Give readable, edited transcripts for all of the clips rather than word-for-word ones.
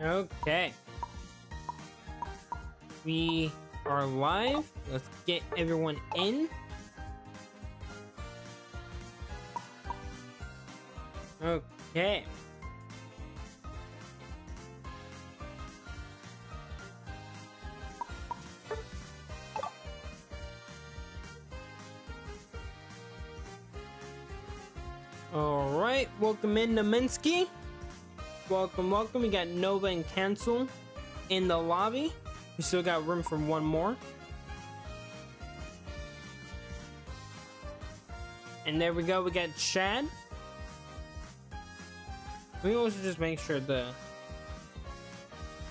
Okay. We are live. Let's get everyone in. Okay. All right. Welcome in, Naminsky. Welcome, welcome. We got Nova and Cancel in the lobby. We still got room for one more. And there we go. We got Chad. We also just make sure the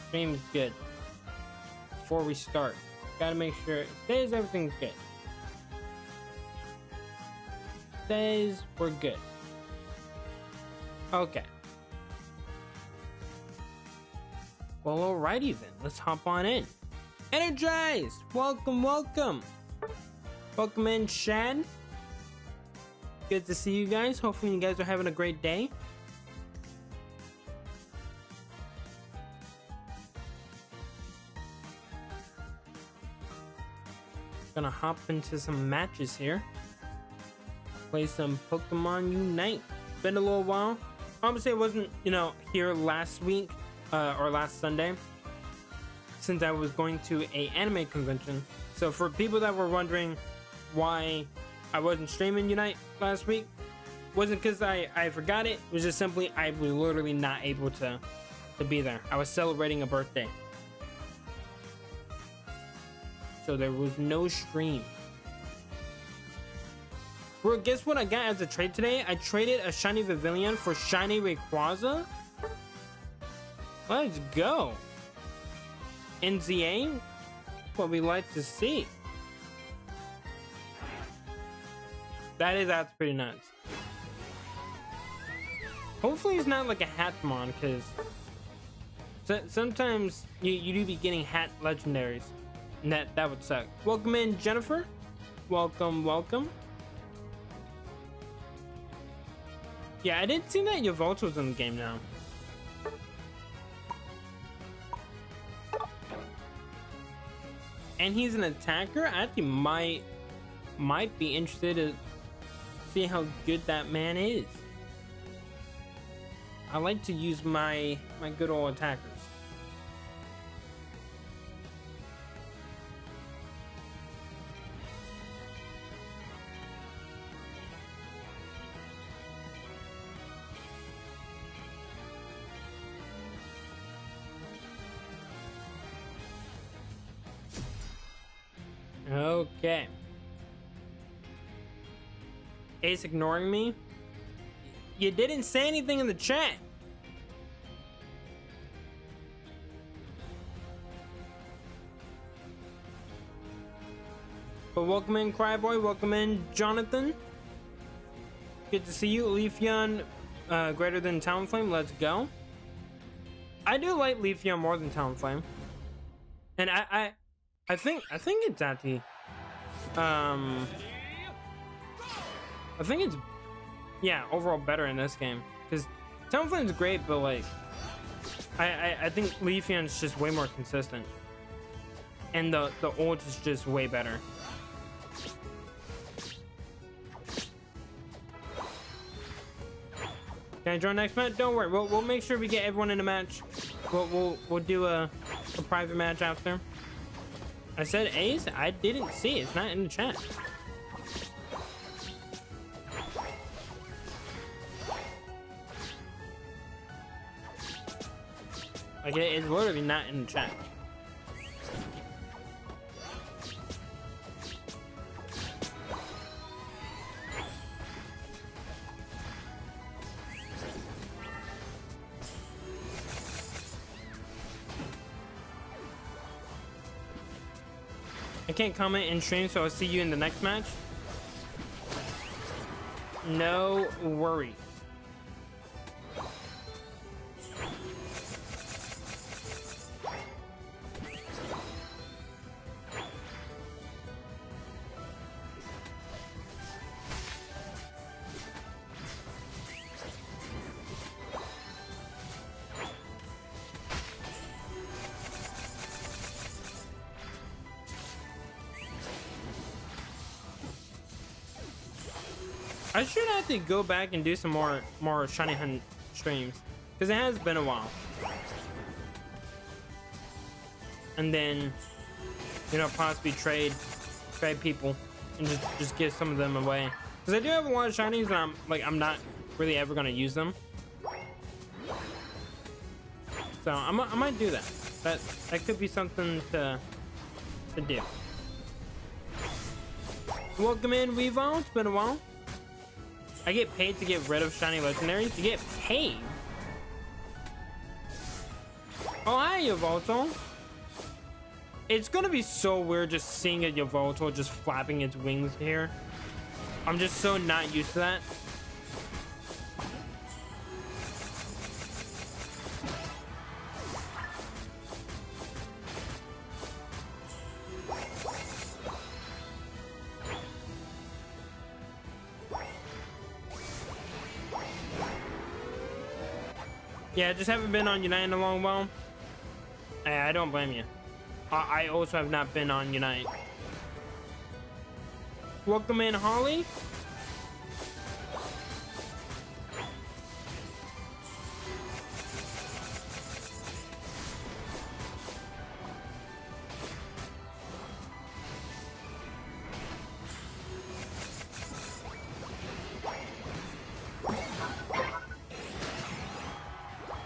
stream is good before we start. Gotta make sure it says everything's good. Says we're good. Okay. Well, alrighty then. Let's hop on in. Energized! Welcome, welcome! Welcome in, Shad. Good to see you guys. Hopefully you guys are having a great day. Gonna hop into some matches here. Play some Pokemon Unite. Been a little while. Obviously I wasn't, here last week. Or last Sunday, since I was going to a anime convention. So for people that were wondering why I wasn't streaming Unite last week, wasn't because I forgot it. It was just simply I was literally not able to be there. I was celebrating a birthday, so there was no stream. Bro, guess what I got as a trade today? I traded a shiny Pavilion for shiny Rayquaza. Let's go. NZA, what we like to see. That's pretty nuts. Hopefully it's not like a Hatmon, because sometimes you do be getting hat legendaries, and that would suck. Welcome in, Jennifer. Welcome, welcome. Yeah, I didn't see that Yveltal was in the game now. And he's an attacker. I actually might be interested to see how good that man is. I like to use my good old attackers. Okay. Ace ignoring me? You didn't say anything in the chat. But welcome in, Cryboy. Welcome in, Jonathan. Good to see you. Leafeon greater than Talonflame. Let's go. I do like Leafeon more than Talonflame. And I think it's actually I think it's overall better in this game, because Talonflame's great, but like I think Leafeon's just way more consistent, and the ult is just way better. Can I join next match? Don't worry, we'll make sure we get everyone in a match. We'll do a private match after. I said Ace? I didn't see it. It's not in the chat. Like, it's literally not in the chat. I can't comment in stream, so I'll see you in the next match. No worries. I should have to go back and do some more shiny hunt streams because it has been a while. And then, you know, possibly trade people and just give some of them away because I do have a lot of shinies and I'm not really ever gonna use them. So I might do that. That could be something to do. Welcome in, Weevo. It's been a while. I get paid to get rid of shiny legendaries. You get paid? Oh, hi, Yveltal. It's gonna be so weird just seeing a Yveltal just flapping its wings here. I'm just so not used to that. Yeah, I just haven't been on Unite in a long while. I don't blame you. I also have not been on Unite. Welcome in, Holly.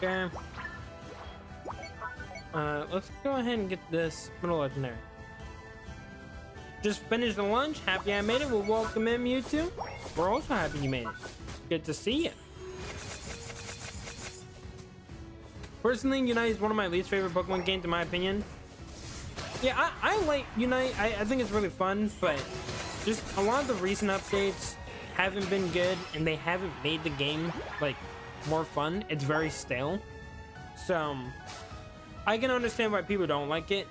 Okay. Let's go ahead and get this middle legendary. Just finished the lunch. Happy I made it. We'll welcome in Mewtwo. We're also happy you made it. Good to see you. Personally, Unite is one of my least favorite Pokemon games in my opinion. Yeah, I like Unite. I think it's really fun, but just a lot of the recent updates haven't been good and they haven't made the game like more fun. It's very stale. So I can understand why people don't like it.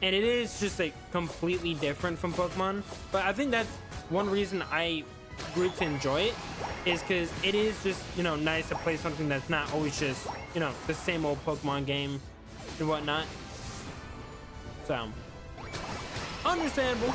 And it is just like completely different from Pokemon. But I think that's one reason I grew to enjoy it, is because it is just, you know, nice to play something that's not always just, you know, the same old Pokemon game and whatnot. So understandable.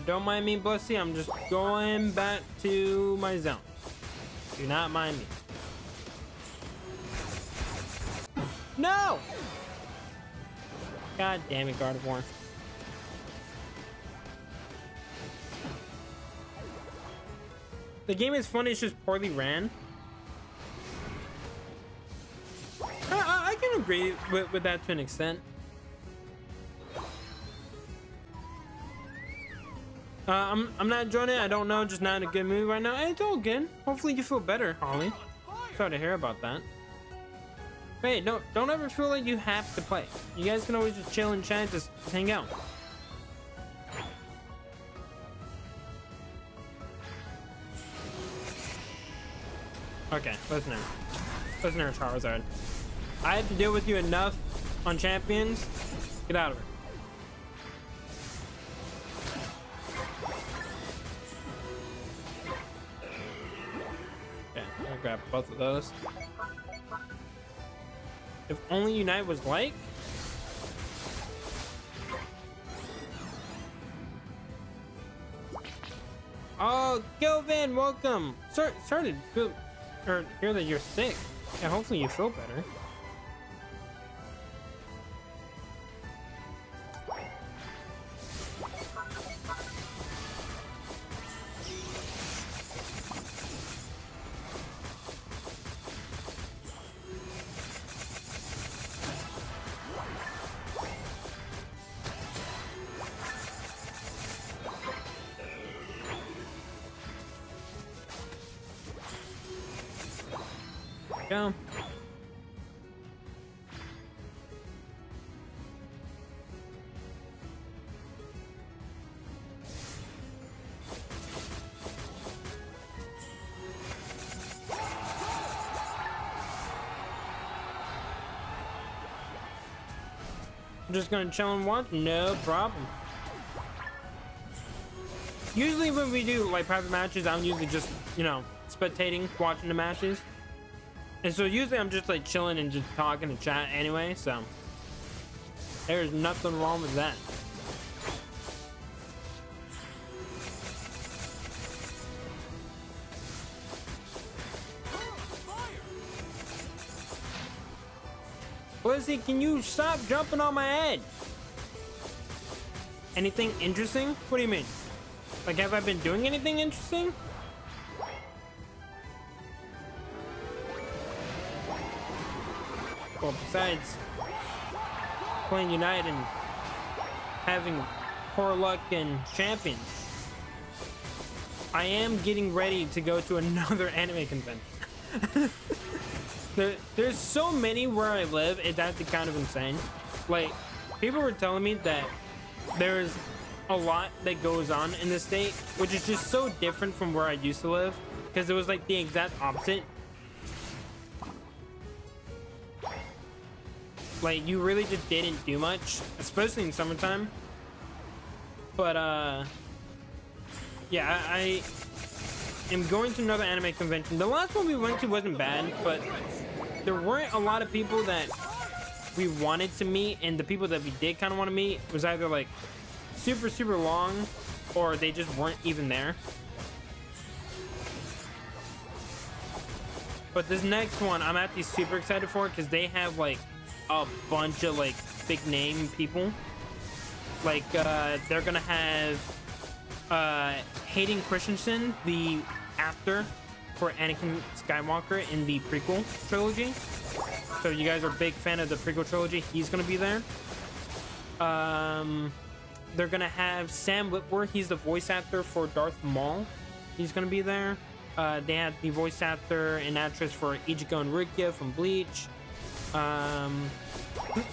Don't mind me, Bussy. I'm just going back to my zone. Do not mind me. No! God damn it, Gardevoir. The game is funny, it's just poorly ran. I can agree with that to an extent. I'm not enjoying it. I don't know, just not in a good mood right now. Hey, it's all good. Hopefully you feel better, Holly. Sorry to hear about that. Hey, don't ever feel like you have to play. You guys can always just chill and chat, just hang out. Okay, listen here, Charizard. I have to deal with you enough on champions. Get out of it. Grab both of those. If only Unite was like. Oh, Gilvin, welcome. Sorry to feel or hear that you're sick. Yeah, hopefully you feel better. Go. I'm just gonna chill and watch. No problem. Usually when we do like private matches, I'm usually just, you know, spectating, watching the matches. And so usually I'm just like chilling and just talking and chat anyway, so there's nothing wrong with that. Lizzie, can you stop jumping on my head? Anything interesting? What do you mean? Like, have I been doing anything interesting? Well, besides playing United and having poor luck in Champions, I am getting ready to go to another anime convention. There's so many where I live, it's actually kind of insane. Like, people were telling me that there's a lot that goes on in the state, which is just so different from where I used to live, because it was like the exact opposite. Like, you really just didn't do much, especially in summertime. But yeah, I am going to another anime convention. The last one we went to wasn't bad, but there weren't a lot of people that we wanted to meet, and the people that we did kind of want to meet was either like super long, or they just weren't even there. But this next one I'm actually super excited for, because they have like a bunch of like big name people. Like they're gonna have Hayden Christensen, the actor for Anakin Skywalker in the prequel trilogy. So you guys are a big fan of the prequel trilogy, he's gonna be there. They're gonna have Sam Witwer, he's the voice actor for Darth Maul, he's gonna be there. They have the voice actor and actress for Ichigo and Rukia from Bleach.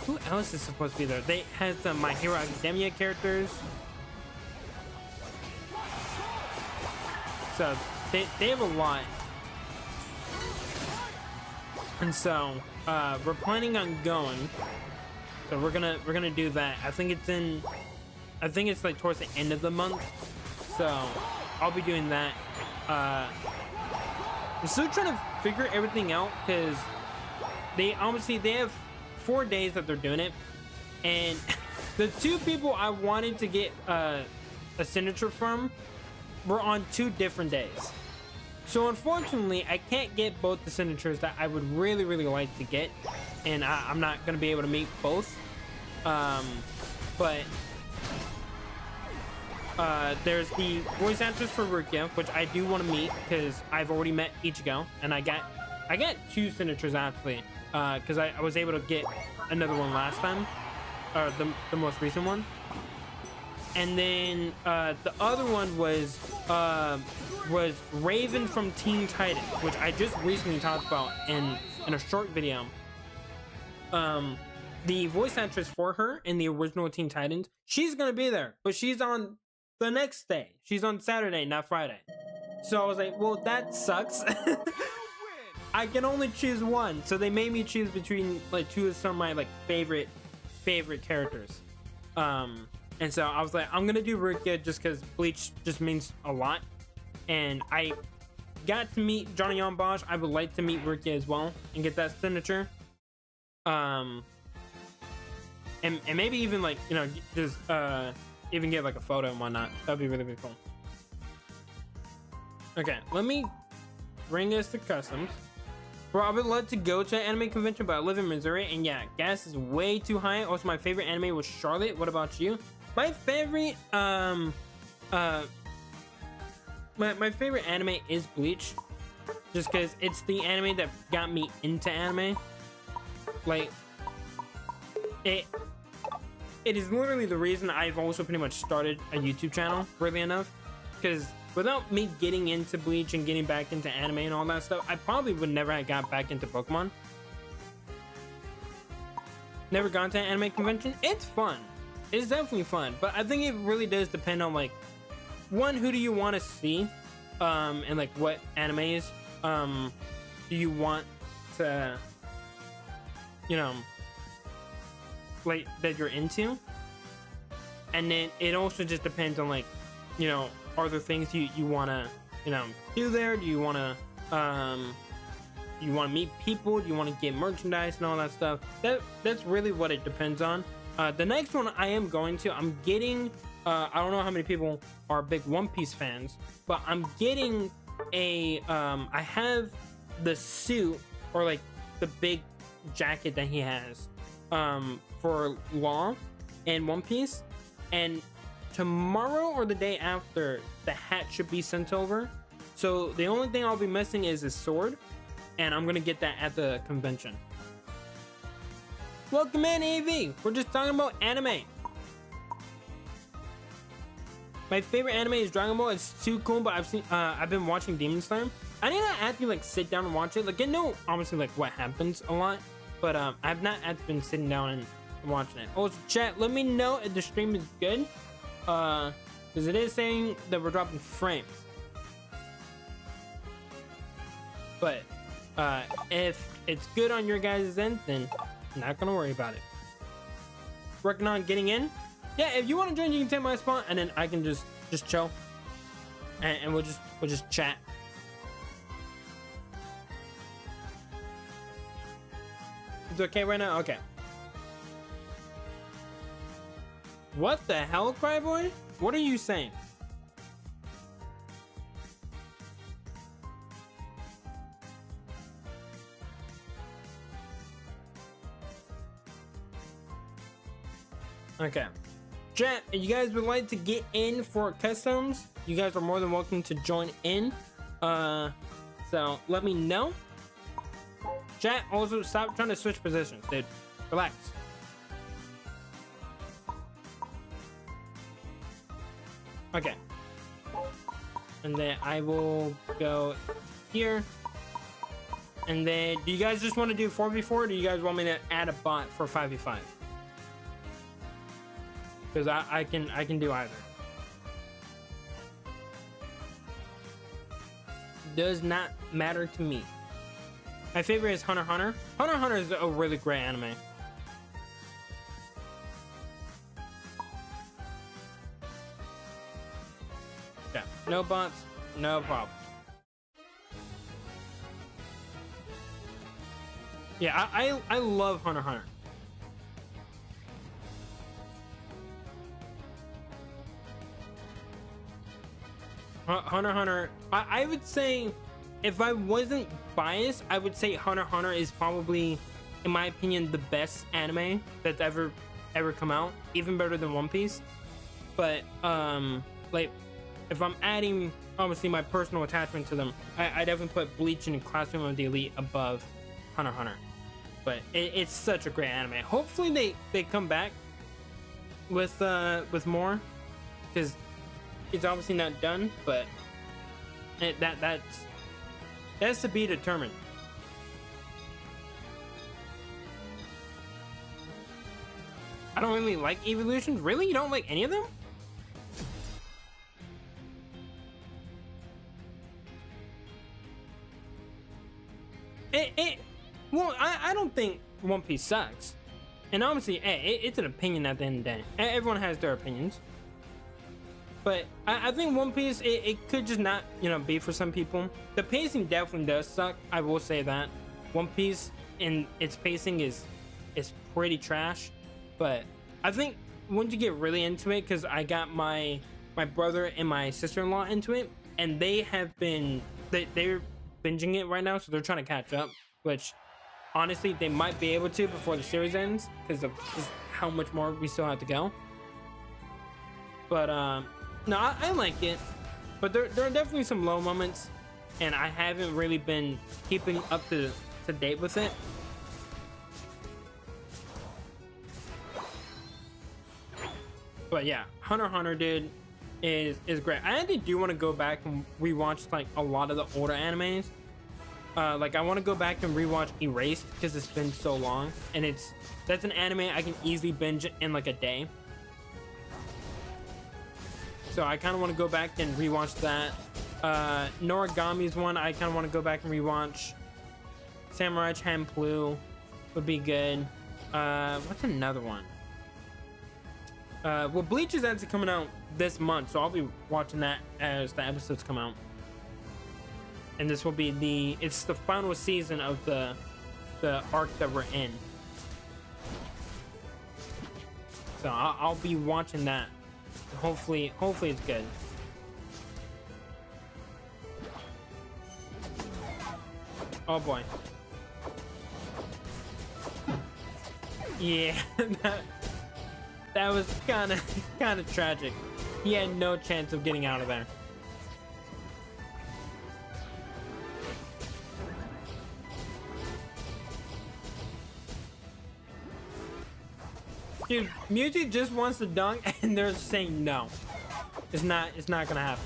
Who else is supposed to be there? They have the My Hero Academia characters. So they have a lot. And so we're planning on going. So we're gonna do that. I think it's like towards the end of the month. So I'll be doing that. I'm still trying to figure everything out, because they have 4 days that they're doing it, and the two people I wanted to get a signature from were on 2 different days. So unfortunately, I can't get both the signatures that I would really like to get, and I'm not gonna be able to meet both. But there's the voice actors for Rukia, which I do want to meet, because I've already met Ichigo, and I got 2 signatures actually, because I was able to get another one last time, or the most recent one. And then the other one was Raven from Teen Titans, which I just recently talked about in a short video. The voice actress for her in the original Teen Titans, she's gonna be there, but she's on the next day. She's on Saturday, not Friday. So I was like, well, that sucks. I can only choose one, so they made me choose between like 2 of some of my like favorite characters. And so I was like, I'm gonna do Rukia just because Bleach just means a lot, and I got to meet Johnny Yon Bosch. I would like to meet Rukia as well and get that signature. And maybe even like, you know, just even get like a photo and whatnot. That'd be really cool. Okay, let me bring us to customs. Bro, I would love to go to an anime convention, but I live in Missouri, and yeah, gas is way too high. Also, my favorite anime was Charlotte. What about you? My favorite my favorite anime is Bleach, just because it's the anime that got me into anime. Like, it is literally the reason I've also pretty much started a YouTube channel, really enough, because without me getting into Bleach and getting back into anime and all that stuff, I probably would never have got back into Pokemon. Never gone to an anime convention. It's fun. It's definitely fun, but I think it really does depend on, like, one, who do you want to see, and like what animes do you want to, you know, like that you're into. And then it also just depends on, like, you know, are there things you want to, you know, do there? Do you want to meet people? Do you want to get merchandise and all that stuff? That's really what it depends on. The next one I'm getting, I don't know how many people are big One Piece fans, but I'm getting I have the suit, or like the big jacket that he has for Law in One Piece, and tomorrow or the day after, the hat should be sent over. So the only thing I'll be missing is his sword, and I'm gonna get that at the convention. Welcome in, AV. We're just talking about anime. My favorite anime is Dragon Ball. It's too cool, but I've been watching Demon Slayer. I need to actually like sit down and watch it. Like, I know obviously like what happens a lot, but I've not been sitting down and watching it. Also, chat, let me know if the stream is good, because it is saying that we're dropping frames. But if it's good on your guys' end, then I'm not gonna worry about it. Working on getting in. Yeah, if you want to join, you can take my spot, and then I can just chill, and we'll just chat. It's okay right now. Okay. What the hell, Cryboy? What are you saying? Okay. Chat, if you guys would like to get in for customs, you guys are more than welcome to join in. So let me know. Chat, also stop trying to switch positions, dude. Relax. Okay. And then I will go here. And then, do you guys just want to do 4v4, or do you guys want me to add a bot for 5v5? Because I can do either. Does not matter to me. My favorite is Hunter x Hunter. Hunter x Hunter is a really great anime. Yeah, no bots, no problem. Yeah, I love Hunter x Hunter. Hunter x Hunter, I would say, if I wasn't biased, I would say Hunter x Hunter is probably, in my opinion, the best anime that's ever come out, even better than One Piece. But like, if I'm adding obviously my personal attachment to them, I definitely put Bleach and Classroom of the Elite above Hunter x Hunter. But it's such a great anime. Hopefully they come back with more, because it's obviously not done, but that's to be determined. I don't really like Evolutions. Really? You don't like any of them? Well, I don't think One Piece sucks. And obviously, hey, it's an opinion at the end of the day. Everyone has their opinions. But I think One Piece, it could just not, be for some people. The pacing definitely does suck. I will say that. One Piece in its pacing is pretty trash. But I think once you get really into it, because I got my brother and my sister-in-law into it, and they have been, they're binging it right now, so they're trying to catch up, which honestly, they might be able to before the series ends, because of just how much more we still have to go. But, no, I like it, but there are definitely some low moments, and I haven't really been keeping up to date with it. But yeah, Hunter x Hunter, dude, is great. I actually do want to go back and rewatch like a lot of the older animes. Like I want to go back and rewatch Erased, because it's been so long, and that's an anime I can easily binge in like a day. So I kind of want to go back and rewatch that. Noragami's one I kind of want to go back and rewatch. Samurai Champloo would be good. What's another one? Well, Bleach is actually coming out this month, so I'll be watching that as the episodes come out. And this will be it's the final season of the arc that we're in. So I'll be watching that. Hopefully it's good. Oh boy. Yeah, that was kind of tragic. He had no chance of getting out of there. Dude, Mewtwo just wants to dunk and they're saying no. It's not gonna happen.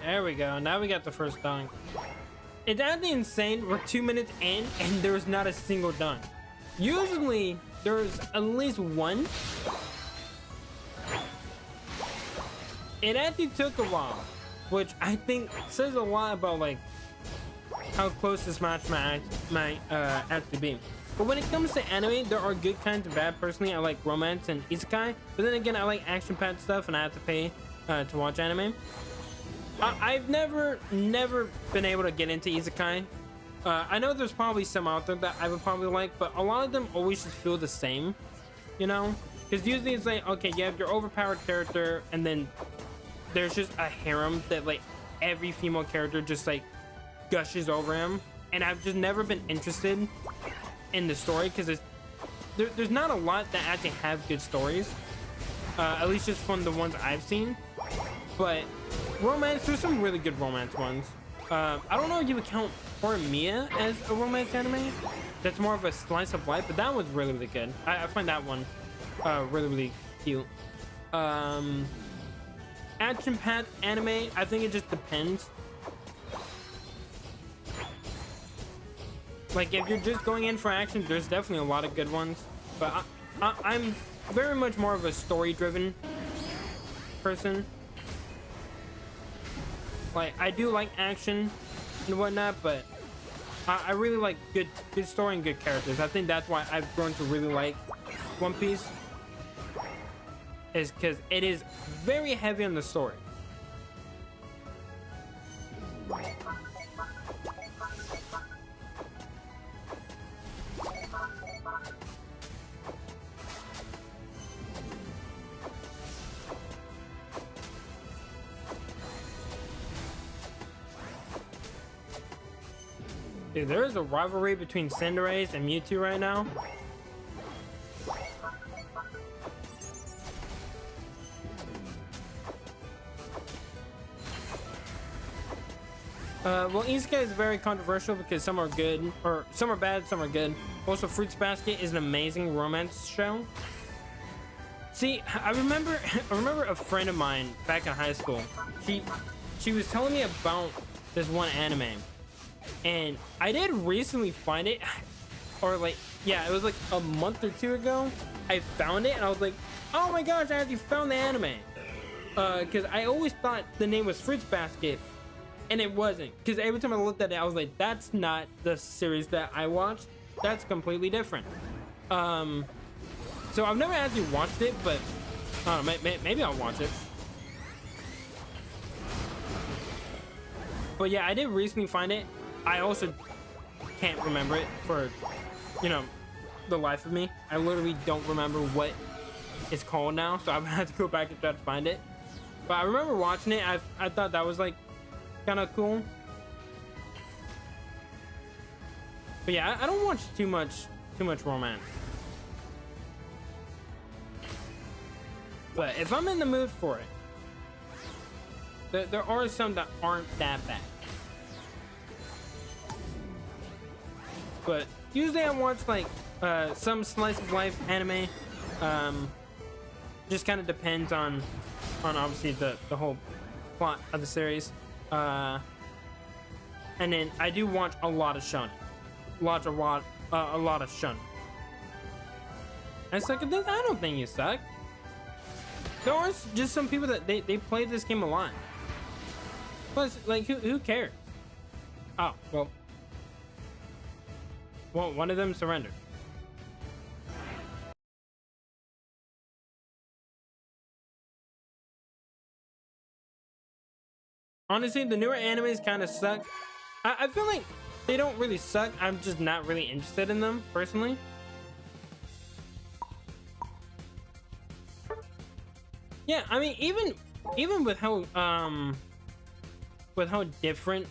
There we go. Now we got the first dunk. It's actually insane. We're 2 minutes in and there's not a single dunk. Usually there's at least one. It actually took a while, which I think says a lot about like how close this match might actually be. But when it comes to anime, there are good kinds of bad. Personally, I like romance and isekai. But then again, I like action-packed stuff and I have to pay to watch anime. I've never been able to get into isekai. I know there's probably some out there that I would probably like, but a lot of them always just feel the same, you know? Because usually it's like, okay, you have your overpowered character, and then there's just a harem that like every female character just like gushes over him, and I've just never been interested in the story because there's not a lot that actually have good stories, at least just from the ones I've seen. But romance, there's some really good romance ones. I don't know if you would count Horimiya as a romance anime. That's more of a slice of life, but that one's really, really good. I find that one really, really cute. Action-packed anime, I think it just depends. Like, if you're just going in for action, there's definitely a lot of good ones. But I'm very much more of a story-driven person. Like, I do like action and whatnot, but I really like good story and good characters. I think that's why I've grown to really like One Piece, is because it is very heavy on the story. Dude, there is a rivalry between Cinderace and Mewtwo right now. Well, Isekai is very controversial because some are good, or some are bad, some are good. Also, Fruits Basket is an amazing romance show. See, I remember a friend of mine back in high school. She was telling me about this one anime. And I did recently find it, or like, yeah, it was like a month or two ago. I found it and I was like, oh my gosh, I actually found the anime. Because I always thought the name was Fruits Basket, and it wasn't. Because every time I looked at it, I was like, that's not the series that I watched. That's completely different. So I've never actually watched it, but I don't know, maybe I'll watch it. But yeah, I did recently find it. I also can't remember it for, you know, the life of me. I literally don't remember what it's called now, so I'm gonna have to go back and try to find it. But I remember watching it. I thought that was like kind of cool. But yeah, I don't watch too much romance. But if I'm in the mood for it, there are some that aren't that bad. But usually I watch like some slice of life anime. Just kind of depends on obviously the whole plot of the series. and then I do watch a lot of Shun. A lot of Shun. I suck at this? I don't think you suck. There are just some people that they play this game a lot. Plus, like, who cares? Oh, well, one of them surrendered. Honestly, the newer animes kind of suck. I feel like they don't really suck. I'm just not really interested in them, personally. Yeah, I mean, even with how different,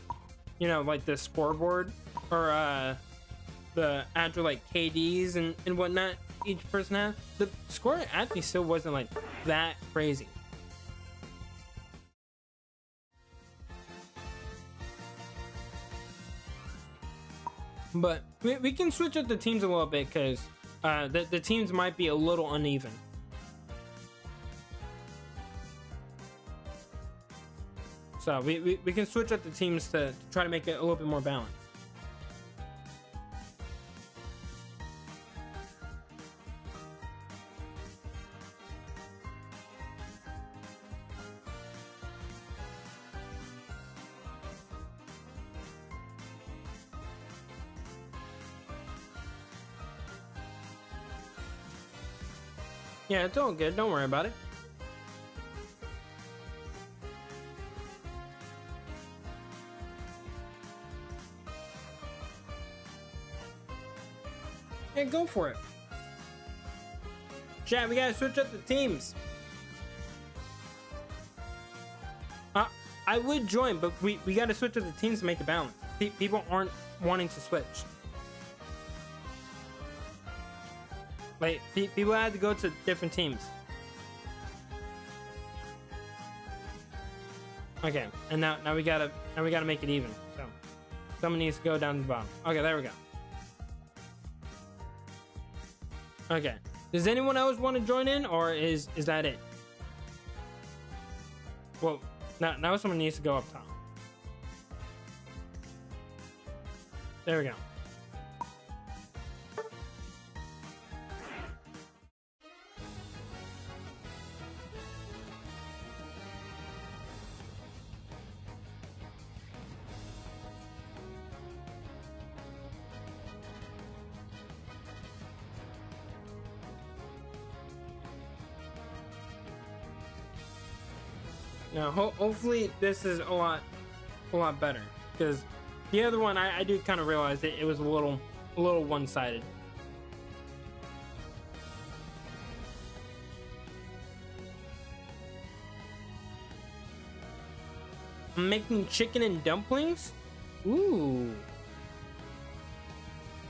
you know, like the scoreboard or the actual like KDs and whatnot each person has, the score actually still wasn't like that crazy. But we can switch up the teams a little bit because the teams might be a little uneven. So we can switch up the teams to try to make it a little bit more balanced. Yeah, it's all good. Don't worry about it. Yeah, go for it. Chat, we gotta switch up the teams. I would join, but we gotta switch up the teams to make it balance. People aren't wanting to switch. Like, people had to go to different teams. Okay, and now we gotta make it even. So someone needs to go down to the bottom. Okay, there we go. Okay. Does anyone else want to join in, or is that it? Well, now someone needs to go up top. There we go. Now, hopefully this is a lot better, because the other one I do kind of realize that it was a little one-sided. I'm making chicken and dumplings. Ooh,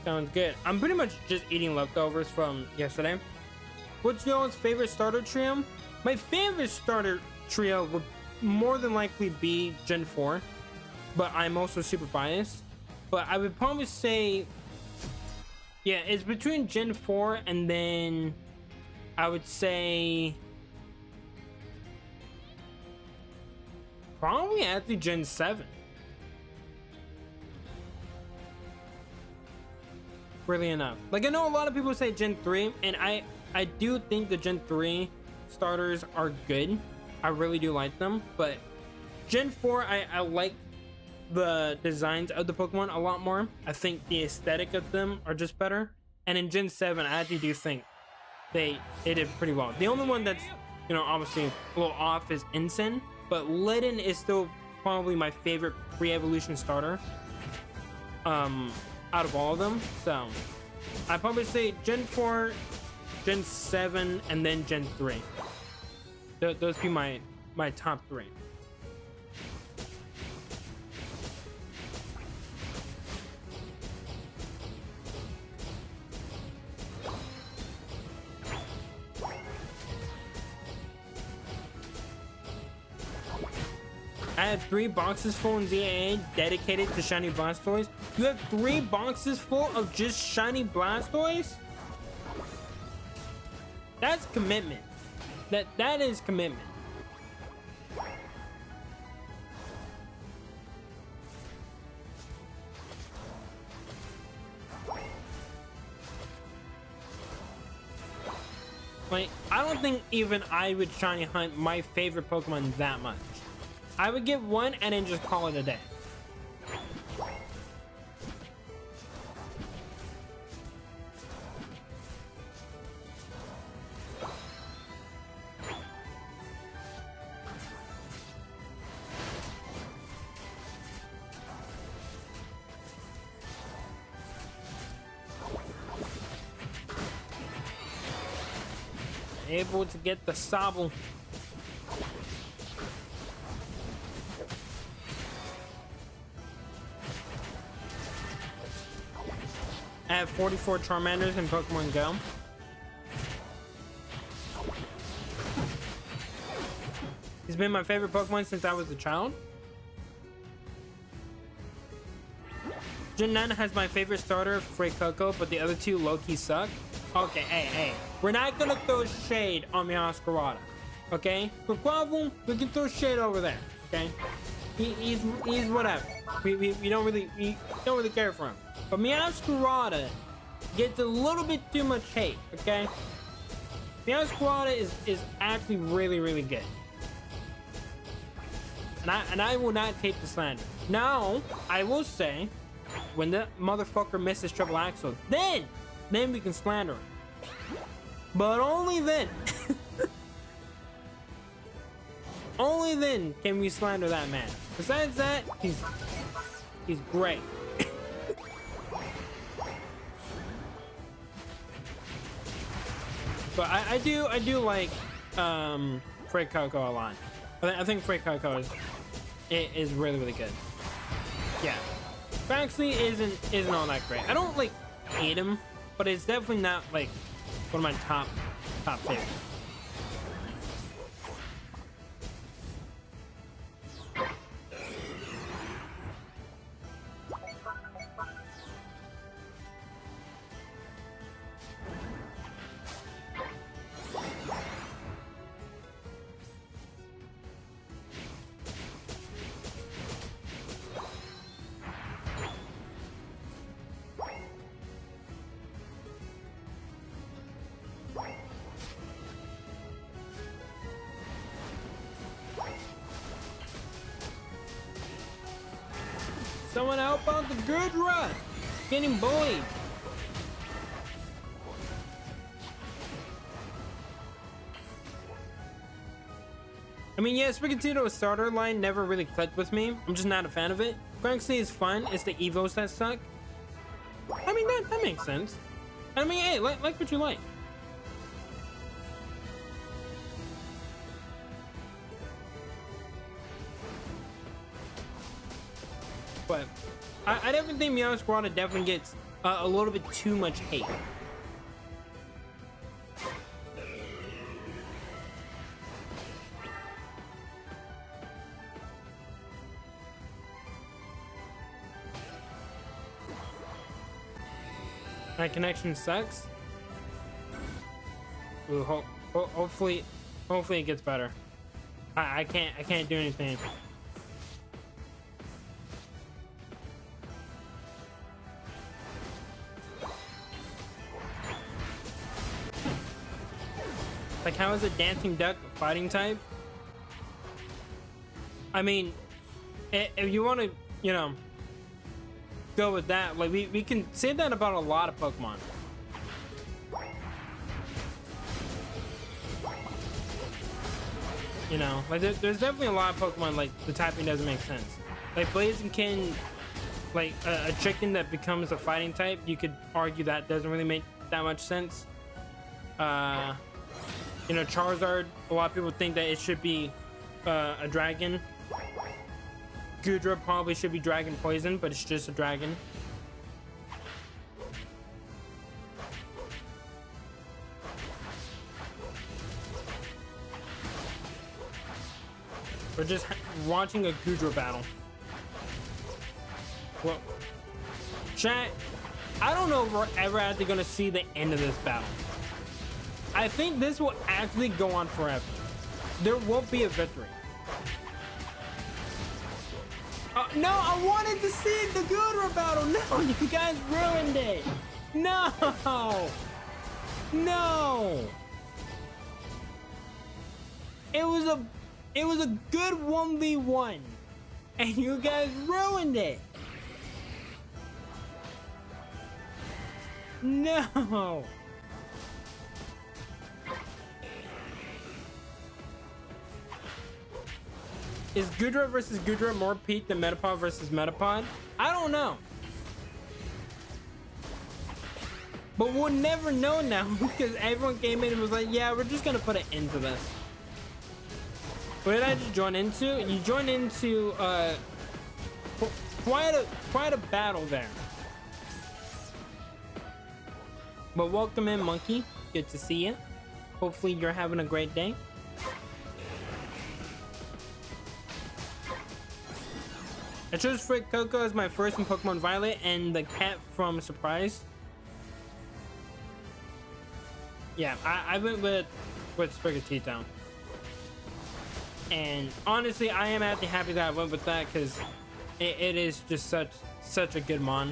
sounds good. I'm pretty much just eating leftovers from yesterday. What's y'all's favorite starter trio? My favorite starter trio would more than likely be Gen 4, but I'm also super biased. But I would probably say, yeah, it's between Gen 4 and then I would say probably actually Gen 7. Really enough. Like, I know a lot of people say Gen 3, and I do think the Gen 3 starters are good. I really do like them, but Gen 4, I like the designs of the Pokemon a lot more. I think the aesthetic of them are just better. And in Gen 7, I actually do think they did pretty well. The only one that's, you know, obviously a little off is Ensign, but Litten is still probably my favorite pre-evolution starter out of all of them. So I'd probably say Gen 4, Gen 7, and then Gen 3. Those be my top 3. I had 3 boxes full in ZAA dedicated to shiny Blastoise. You have 3 boxes full of just shiny Blastoise? That's commitment. That is commitment. Like, I don't think even I would shiny hunt my favorite Pokemon that much. I would get one and then just call it a day. Able to get the Sobble. I have 44 Charmanders in Pokemon Go. He's been my favorite Pokemon since I was a child. Gen 9 has my favorite starter, Fuecoco, but the other two low-key suck. Okay, hey. We're not gonna throw shade on Meowscarada, okay? For Quavel, we can throw shade over there, okay? He's whatever. We don't really care for him. But Meowscarada gets a little bit too much hate, okay? Meowscarada is actually really good. And I will not take the slander. Now, I will say, when the motherfucker misses triple axle, then we can slander him. But only then. Only then can we slander that man. Besides that, he's great. But I do like Fuecoco a lot. I think Fuecoco is really good. Yeah. Baxley isn't all that great. I don't like hate him, but it's definitely not like one of my top favorites. Someone help out the Gudra! Getting bullied! I mean, yeah, Sprigatito starter line never really clicked with me. I'm just not a fan of it. Quaxley is fun. It's the Evos that suck. I mean, that makes sense. I mean, hey, like what you like. But I definitely think Meowscarada definitely gets a little bit too much hate. My connection sucks. Ooh, hopefully it gets better. I can't do anything. Like, how is a dancing duck a fighting type? I mean, if you want to, you know, go with that, like, we can say that about a lot of Pokemon. You know, like, there's definitely a lot of Pokemon, like, the typing doesn't make sense. Like, Blaziken, like, a chicken that becomes a fighting type, you could argue that doesn't really make that much sense. You know, Charizard, a lot of people think that it should be a dragon. Gudra probably should be dragon poison, but it's just a dragon. We're just watching a Gudra battle. Well, chat, I don't know if we're ever actually gonna see the end of this battle. I think this will actually go on forever. There won't be a victory. No, I wanted to see the Gudra battle. No, you guys ruined it. No. No. It was a good 1v1, and you guys ruined it. No. Is Gudra versus Gudra more peak than Metapod versus Metapod? I don't know. But we'll never know now because everyone came in and was like, yeah, we're just gonna put an end to this. What did I just join into? You joined into quite a battle there. But welcome in, Monkey. Good to see you. Hopefully you're having a great day. I chose Frick Coco as my first in Pokemon Violet and the cat from Surprise. Yeah, I went with Sprigatito. And honestly, I am actually happy that I went with that because it is just such a good mon.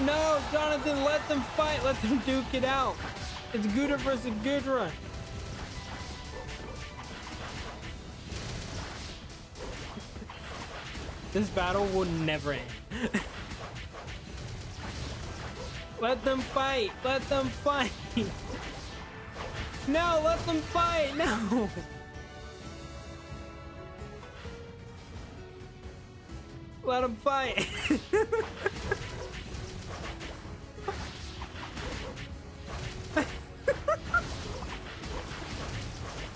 No, Jonathan, let them fight. Let them duke it out. It's Gudra versus Gudra. This battle will never end. Let them fight. Let them fight. No, let them fight. No. Let them fight.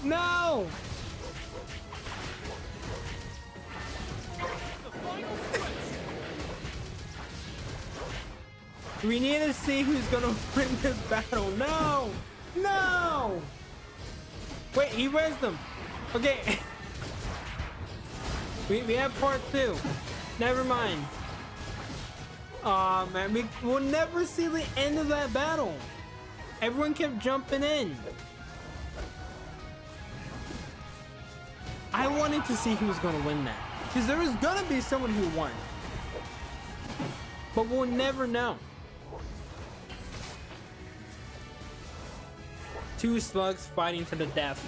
No! We need to see who's gonna win this battle. No! No! Wait, he raised them. Okay. We have part 2. Never mind. Aw, man, we'll never see the end of that battle. Everyone kept jumping in. I wanted to see who was going to win that. Because there was going to be someone who won. But we'll never know. 2 slugs fighting to the death.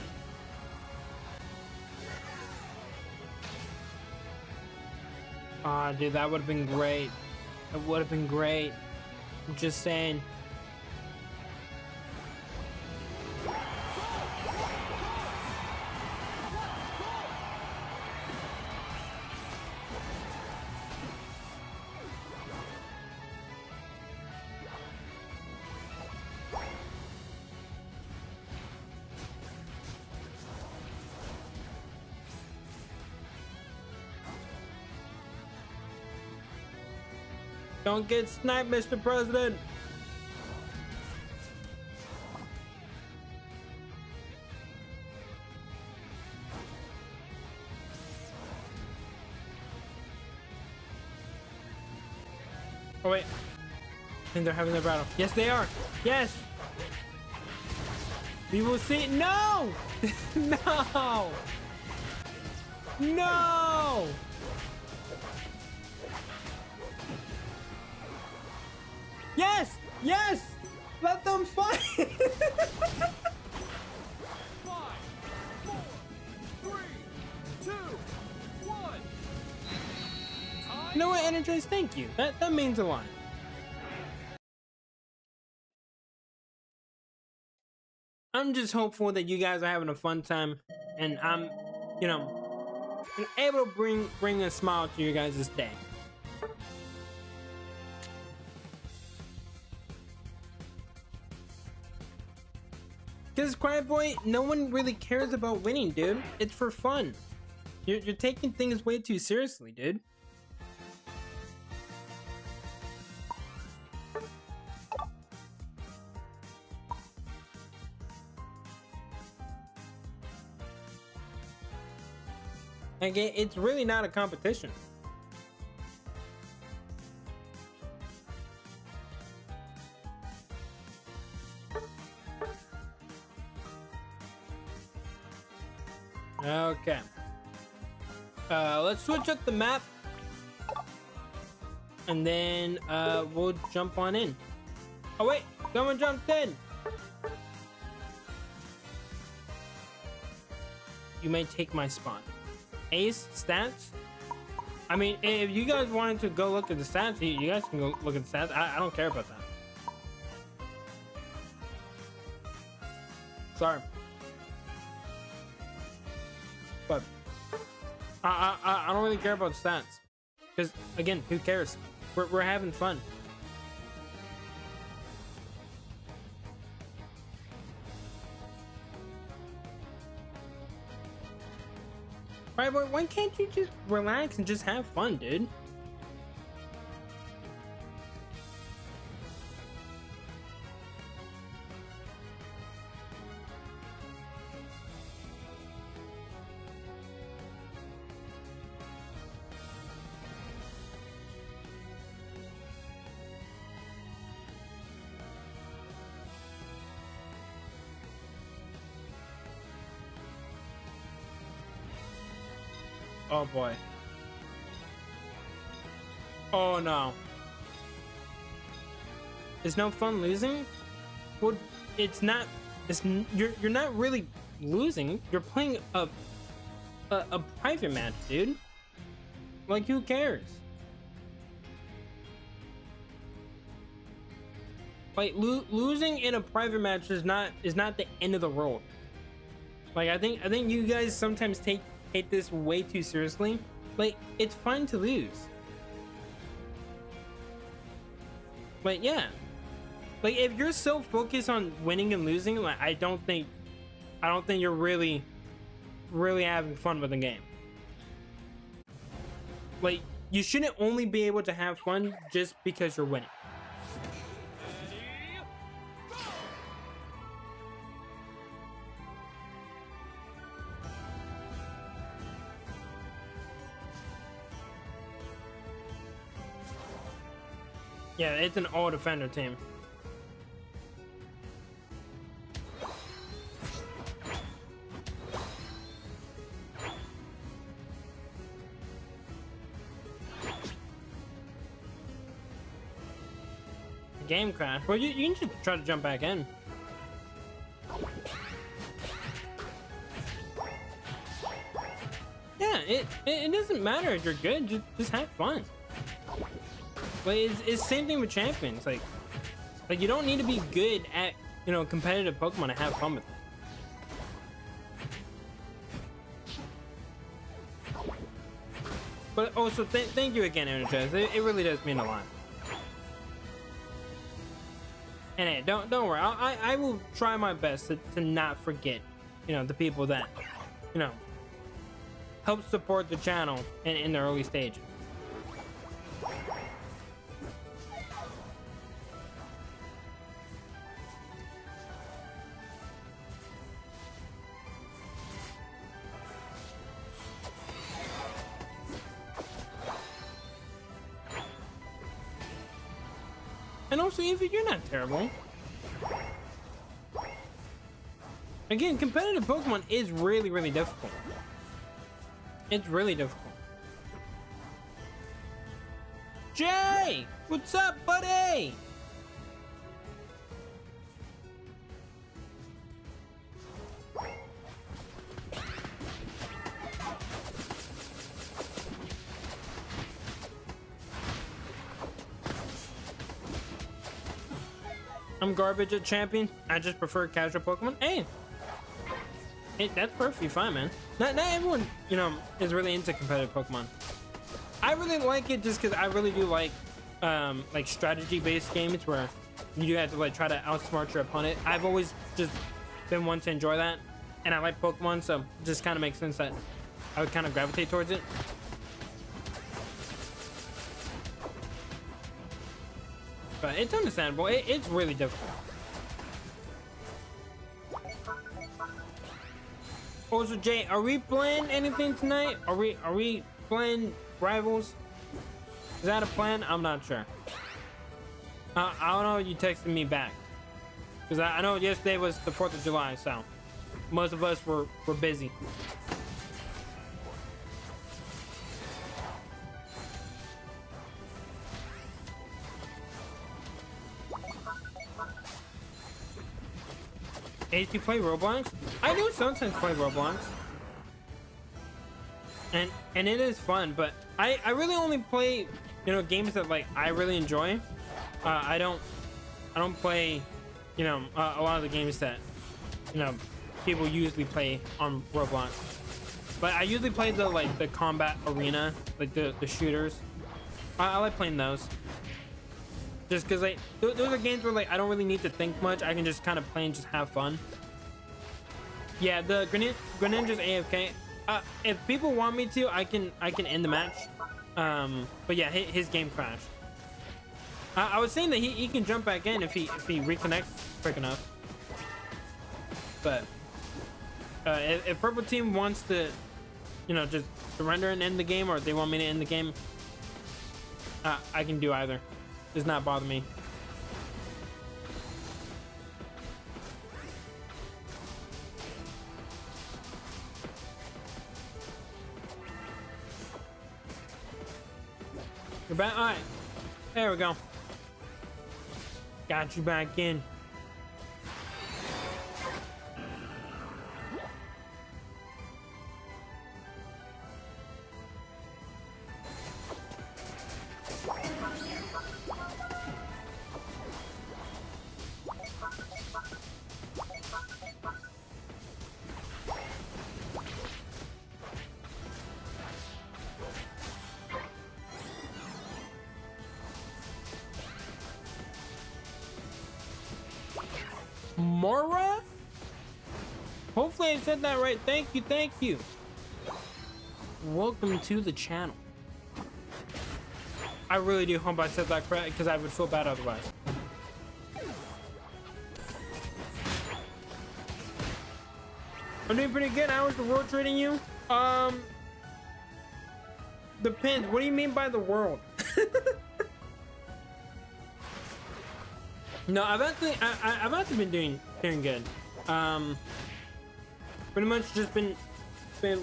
Ah, dude, that would have been great. That would have been great. I'm just saying. Don't get sniped, Mr. President. Oh wait, I think they're having their battle. Yes, they are. Yes. We will see. No. No. No. Yes! Yes! Let them fight! 5, 4, 3, 2, 1. You know what, Energize? Thank you. That means a lot. I'm just hopeful that you guys are having a fun time, and I'm, you know, able to bring a smile to you guys' day. Because Quiet Boy, no one really cares about winning, dude. It's for fun. You're taking things way too seriously, dude. Like, it's really not a competition. Okay. Let's switch up the map. And then we'll jump on in. Oh wait, someone jumped in. You may take my spot. Ace stats. I mean, if you guys wanted to go look at the stats, you guys can go look at the stats. I don't care about that. Sorry. But I don't really care about stats. Because, again, who cares? We're having fun. Right, but why can't you just relax and just have fun, dude? Oh boy. Oh no. It's no fun losing? Well, it's not. You're not really losing. You're playing a private match, dude. Like, who cares? Like, losing in a private match is not the end of the world. Like, I think you guys sometimes take this way too seriously. Like, it's fun to lose. But yeah, like, if you're so focused on winning and losing, like, I don't think you're really having fun with the game. Like, you shouldn't only be able to have fun just because you're winning. Yeah, it's an all defender team. Game crash. Well, you can just try to jump back in. Yeah, it doesn't matter if you're good. Just have fun. But it's same thing with champions. Like you don't need to be good at, you know, competitive Pokemon to have fun with them. But also, thank you again, Energize. It really does mean a lot. And hey, don't worry. I will try my best to not forget, you know, the people that, you know, help support the channel in the early stages. And also, Eevee, you're not terrible. Again, competitive Pokemon is really difficult. It's really difficult. Jay! What's up, buddy? I'm garbage at champion. I just prefer casual Pokemon. Hey, that's perfectly fine, man. Not everyone, you know, is really into competitive Pokemon. I really like it just because I really do like strategy-based games where you do have to like try to outsmart your opponent. I've always just been one to enjoy that, and I like Pokemon, so it just kind of makes sense that I would kind of gravitate towards it. But it's understandable. It's really difficult. Also, Jay, are we playing anything tonight? Are we playing Rivals? Is that a plan? I'm not sure. I don't know if you texted me back, because I know yesterday was the 4th of July, so most of us were busy. Ace, you play Roblox? I do sometimes play Roblox. And it is fun, but I really only play, you know, games that like I really enjoy. I don't play, you know, a lot of the games that, you know, people usually play on Roblox. But I usually play the like the combat arena, like the shooters. I like playing those. Just because like those are games where like I don't really need to think much. I can just kind of play and just have fun. Yeah, the Greninja's AFK. If people want me to, I can end the match. But yeah, his game crashed. I was saying that he can jump back in if he reconnects quick enough. But if Purple Team wants to, you know, just surrender and end the game, or if they want me to end the game, I can do either. Does not bother me. You're back. All right, there we go. Got you back in. Mora? Hopefully I said that right. Thank you, thank you. Welcome to the channel. I really do hope I said that correct, because I would feel bad otherwise. I'm doing pretty good. How is the world treating you? Depends. What do you mean by the world? No, I've actually been doing good. Pretty much just been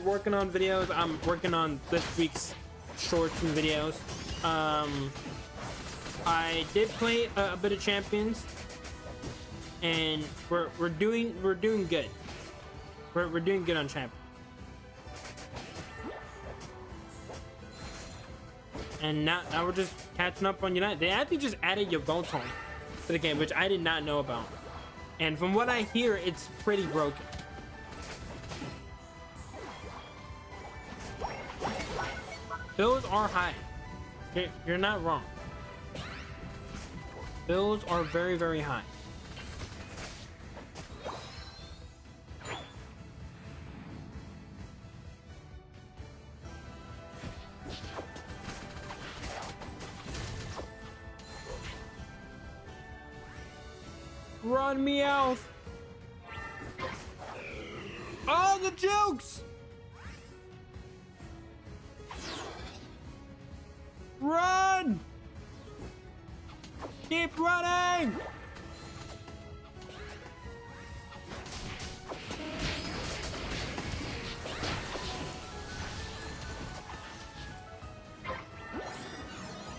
working on videos. I'm working on this week's shorts and videos. I did play a bit of Champions, and we're doing good. We're doing good on Champions. And now we're just catching up on United. They actually just added Yveltal to the game, which I did not know about. And from what I hear, it's pretty broken. Bills are high. You're not wrong. Bills are very, very high. Run me out. Oh, the jukes. Run. Keep running.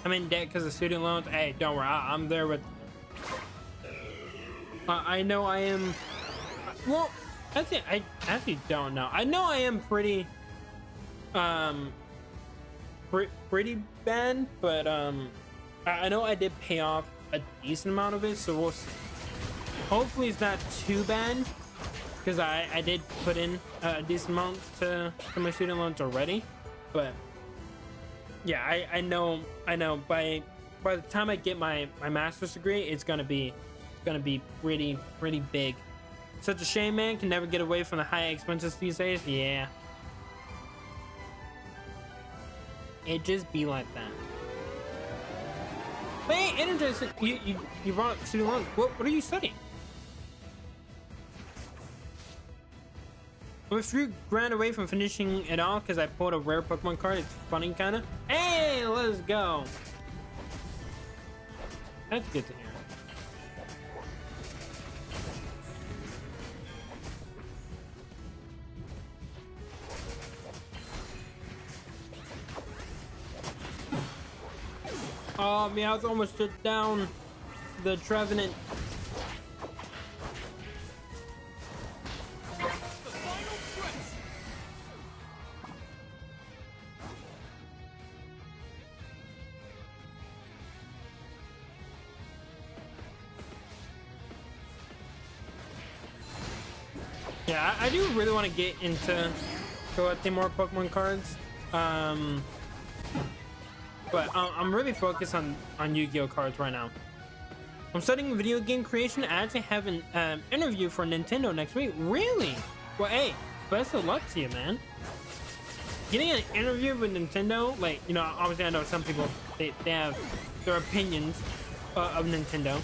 I'm in debt because of student loans. Hey, don't worry. I'm there with... I know I am... Well, I actually don't know. I know I am pretty... pretty bad, but I know I did pay off a decent amount of it, so we'll see. Hopefully it's not too bad, because I did put in a decent amount to my student loans already. But yeah, I know by the time I get my master's degree, it's gonna be pretty big. Such a shame, man. Can never get away from the high expenses these days. Yeah, it just be like that. But hey, interesting. You brought up student loans. What are you studying? I'm a few grand away from finishing it all because I pulled a rare Pokemon card. It's funny, kind of. Hey, let's go. That's good to hear. Oh, Meowth almost took down the Trevenant. Yeah, I do really want to get into collecting more Pokemon cards. But I'm really focused on Yu-Gi-Oh cards right now. I'm studying video game creation. I actually have an interview for Nintendo next week. Really? Well, hey, best of luck to you, man. Getting an interview with Nintendo, like, you know, obviously I know some people, they have their opinions of Nintendo,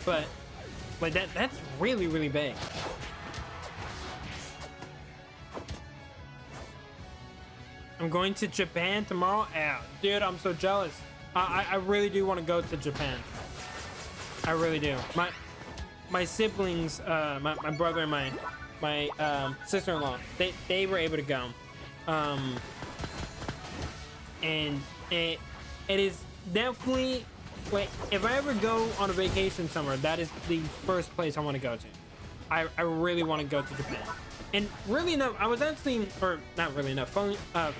but like that's really, really big. I'm going to Japan tomorrow. Yeah, dude, I'm so jealous. I really do want to go to Japan. I really do. My siblings, my brother and my sister-in-law, they were able to go. And it is definitely, like, if I ever go on a vacation somewhere, that is the first place I want to go to. I really want to go to Japan. And really enough, I was actually, or not really enough,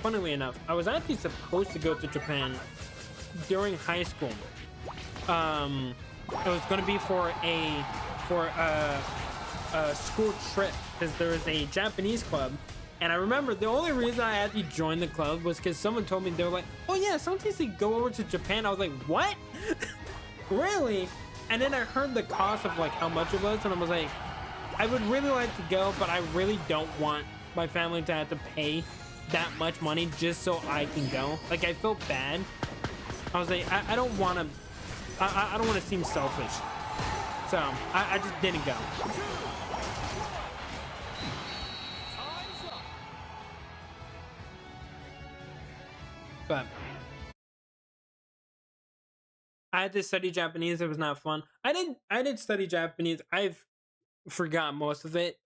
funnily enough, I was actually supposed to go to Japan during high school. It was going to be for a school trip, because there was a Japanese club. And I remember the only reason I actually joined the club was because someone told me, they were like, oh yeah, sometimes they go over to Japan. I was like, what? Really? And then I heard the cost of like how much it was, and I was like, I would really like to go, but I really don't want my family to have to pay that much money just so I can go. Like, I felt bad. I was like, I don't want to, I don't want to seem selfish. So I just didn't go. But I had to study Japanese. It was not fun. I did study Japanese. I've forgot most of it.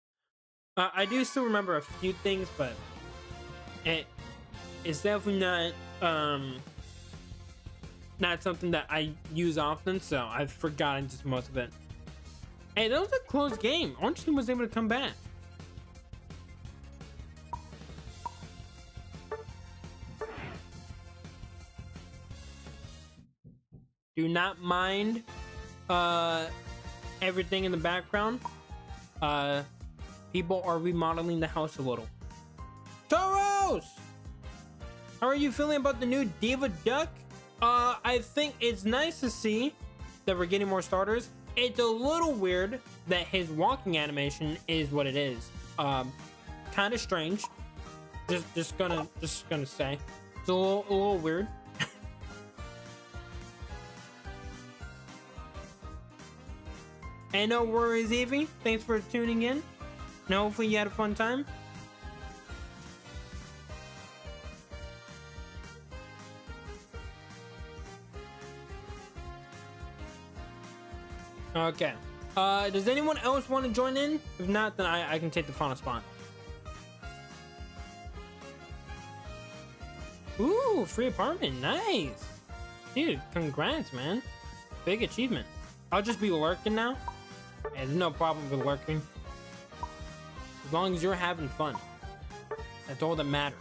I do still remember a few things, but it's definitely not something that I use often, so I've forgotten just most of it. Hey, that was a close game. Orange Team was able to come back. Do not mind everything in the background. People are remodeling the house a little. Toros! How are you feeling about the new Diva Duck? I think it's nice to see that we're getting more starters. It's a little weird that his walking animation is what it is. Kind of strange. Just gonna say it's a little weird. And no worries, Evie. Thanks for tuning in. And hopefully you had a fun time. Okay. Does anyone else want to join in? If not, then I can take the final spot. Ooh, free apartment. Nice. Dude, congrats, man. Big achievement. I'll just be lurking now. Hey, there's no problem with lurking. As long as you're having fun. That's all that matters.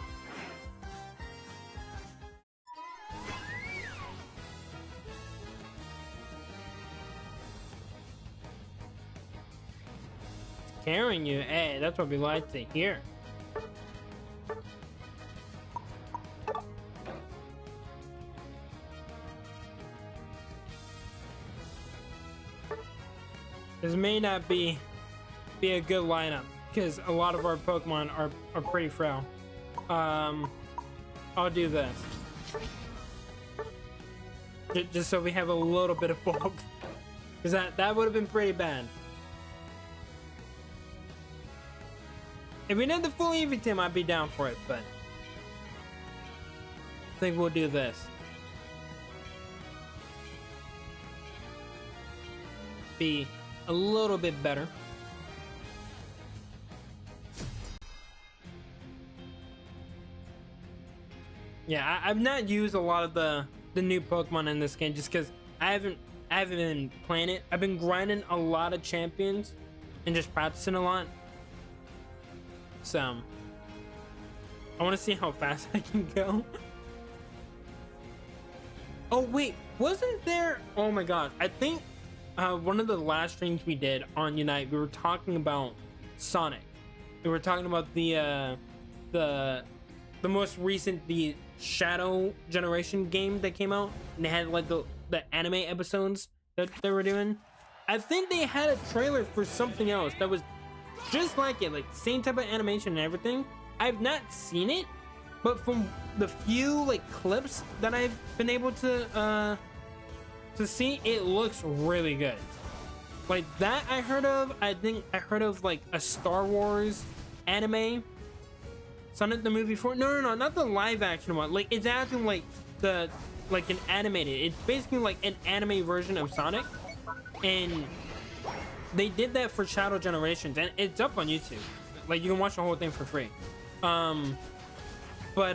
Carrying you, hey, that's what we like to hear. This may not be a good lineup because a lot of our Pokemon are pretty frail. I'll do this just so we have a little bit of bulk, because that would have been pretty bad. If we did the full Eevee team, I'd be down for it, but I think we'll do this. Be a little bit better. Yeah, I've not used a lot of the new Pokemon in this game just because I haven't been playing it. I've been grinding a lot of champions and just practicing a lot. So I want to see how fast I can go. Oh wait, wasn't there? Oh my god, I think one of the last streams we did on Unite, we were talking about Sonic we were talking about the the most recent, the Shadow Generation game that came out, and they had like the anime episodes that they were doing. I think they had a trailer for something else that was just like it, like same type of animation and everything. I've not seen it, but from the few like clips that I've been able to see, it looks really good. Like that I heard of. I think I heard of like a Star Wars anime, Sonic the movie for no, not the live action one. Like it's acting like like an animated. It's basically like an anime version of Sonic, and they did that for Shadow Generations, and it's up on YouTube. Like you can watch the whole thing for free. But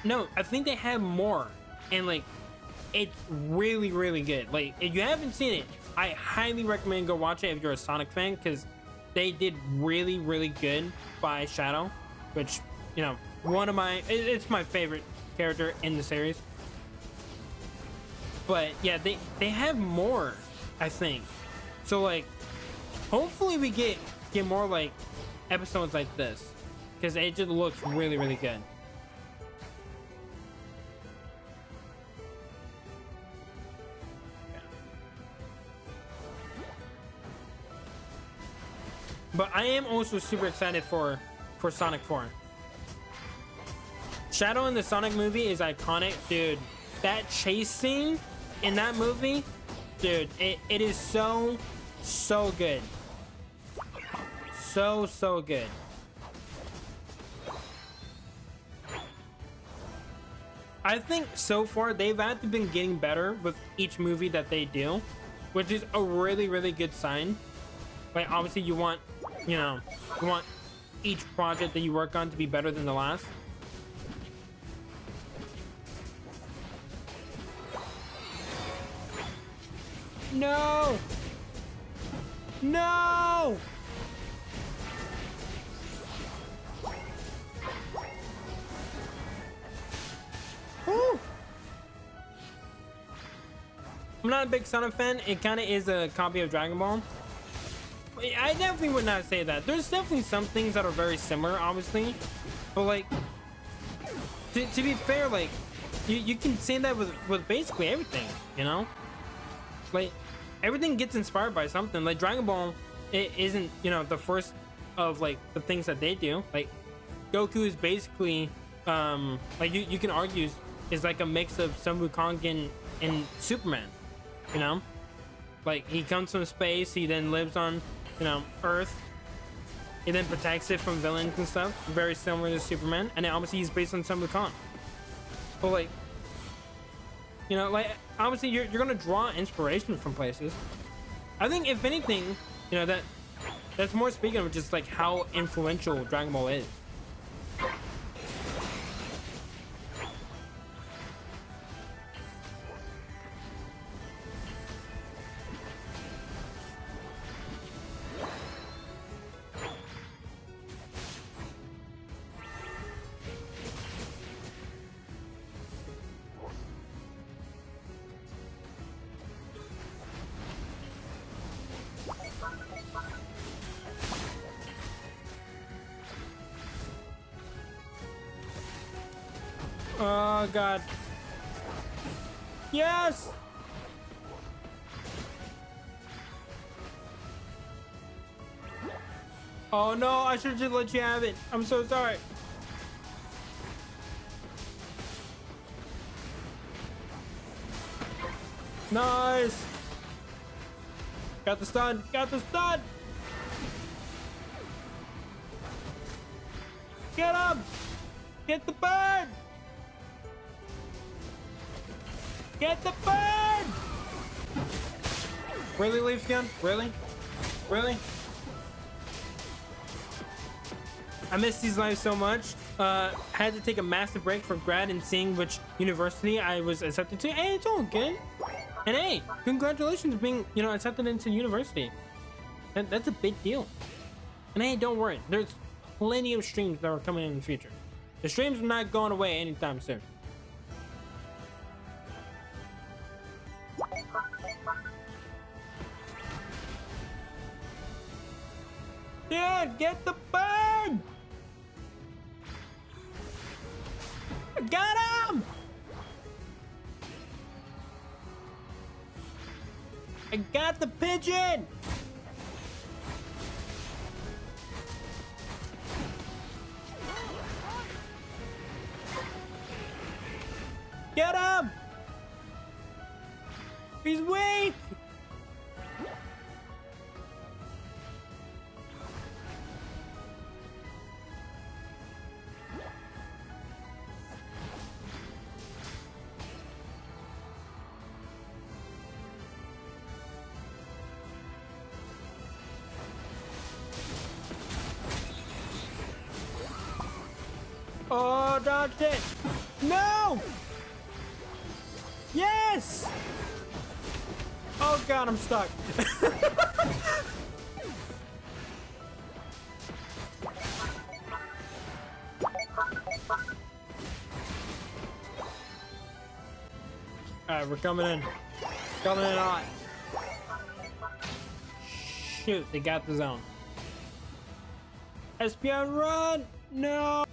no, I think they have more, and like it's really really good. Like if you haven't seen it, I highly recommend go watch it if you're a Sonic fan, because they did really really good by Shadow, which, you know, it's my favorite character in the series. But yeah, they have more, I think. So like hopefully we get more like episodes like this, because it just looks really really good. But I am also super excited for Sonic 4. Shadow in the Sonic movie is iconic, dude. That chase scene in that movie, dude, it is so good. So good. I think so far they've actually been getting better with each movie that they do, which is a really really good sign. Like obviously you want each project that you work on to be better than the last. No! No! Woo! I'm not a big Sonic fan. It kind of is a copy of Dragon Ball. I definitely would not say that. There's definitely some things that are very similar, obviously. But like, to be fair, like, you can say that with basically everything, you know? Like, everything gets inspired by something. Like, Dragon Ball, it isn't, you know, the first of, like, the things that they do. Like, Goku is basically, like, you can argue is like a mix of Sun Wukong and Superman, you know? Like, he comes from space, he then lives on, you know, Earth. He then protects it from villains and stuff. Very similar to Superman. And then obviously he's based on Sun Wukong. But like, you know, like obviously you're gonna draw inspiration from places. I think if anything, you know, that's more speaking of just like how influential Dragon Ball is. Oh god. Yes! Oh no, I should just let you have it. I'm so sorry. Nice. Got the stun. Got the stun. Get him. Get the bird. Get the bird. Really, Leafeon? Really? Really? I miss these lives so much. Had to take a massive break for grad and seeing which university I was accepted to. Hey, it's all good. And hey, congratulations being, you know, accepted into university. That's a big deal. And hey, don't worry. There's plenty of streams that are coming in the future. The streams are not going away anytime soon. Dude, get the bird! I got the pigeon! Get him! He's weak! Oh, dodged it! No! Yes! Oh god, I'm stuck. Alright, we're coming in. Coming in hot. Shoot, they got the zone. Espion, run! No!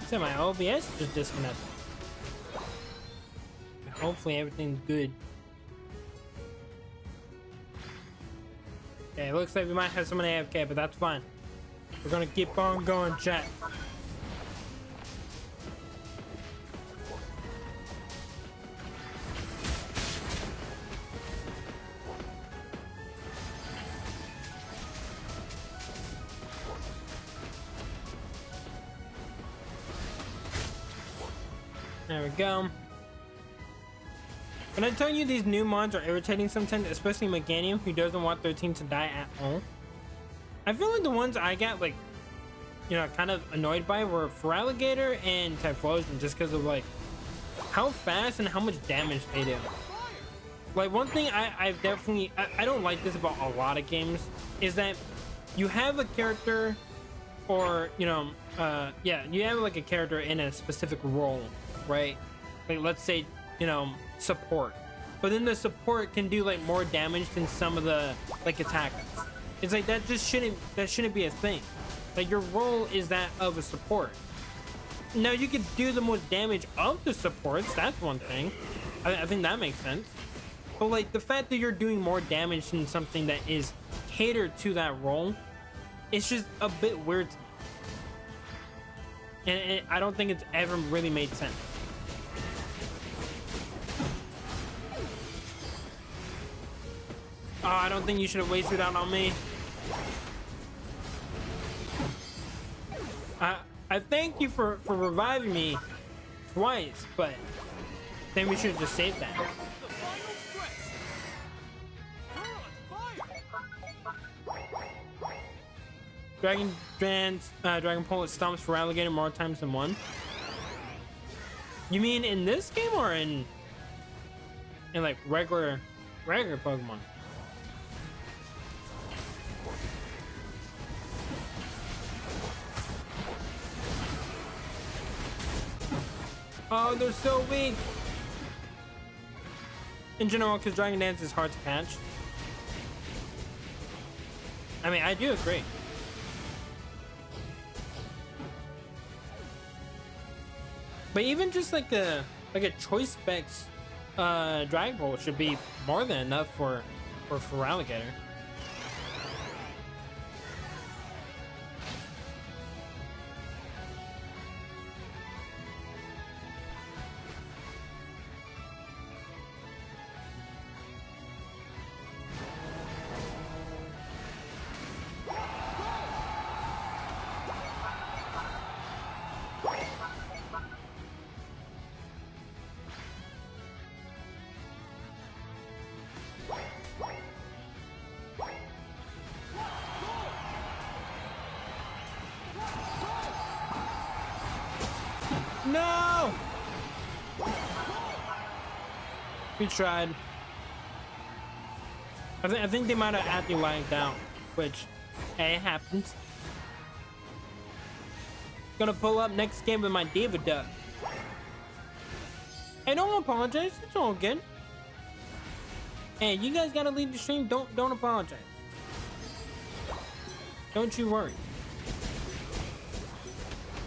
So my OBS just disconnected. Hopefully everything's good. Okay, it looks like we might have someone AFK, but that's fine. We're gonna keep on going, chat. There we go. When I tell you these new mods are irritating sometimes, especially Meganium, who doesn't want their team to die at all. I feel like the ones I got, like, you know, kind of annoyed by were Feraligatr and Typhlosion, just because of, like, how fast and how much damage they do. Like, one thing I've definitely... I don't like this about a lot of games, is that you have a character, or, you know, yeah, you have, like, a character in a specific role, right? Like, let's say, you know, support. But then the support can do, like, more damage than some of the, like, attackers. It's like, that shouldn't be a thing. Like, your role is that of a support. Now, you could do the most damage of the supports, that's one thing. I think that makes sense. But, like, the fact that you're doing more damage than something that is catered to that role, it's just a bit weird to me. And I don't think it's ever really made sense. Oh, I don't think you should have wasted that on me. I thank you for reviving me twice, but then we should have just saved that. The final stretch. You're on fire. Dragon Pullet stomps Feraligatr more times than one. You mean in this game or in like regular Pokemon? Oh, they're so weak. In general, because Dragon Dance is hard to catch. I mean, I do agree. But even just like a choice specs Dragon Ball should be more than enough for Feraligatr. No! We tried. I think they might have actually lagged out, which, hey, it happens. Gonna pull up next game with my Diva Duck. Hey, don't apologize. It's all good. Hey, you guys gotta leave the stream. Don't apologize. Don't you worry.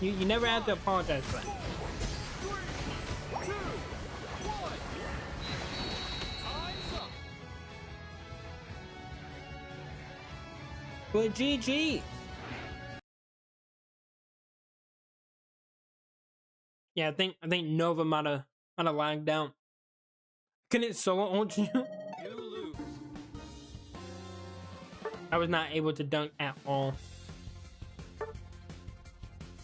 You never have to apologize for that. 3, 2, 1. Time's up. But GG. Yeah, I think Nova might have lagged out. Can it solo ult you? You lose. I was not able to dunk at all.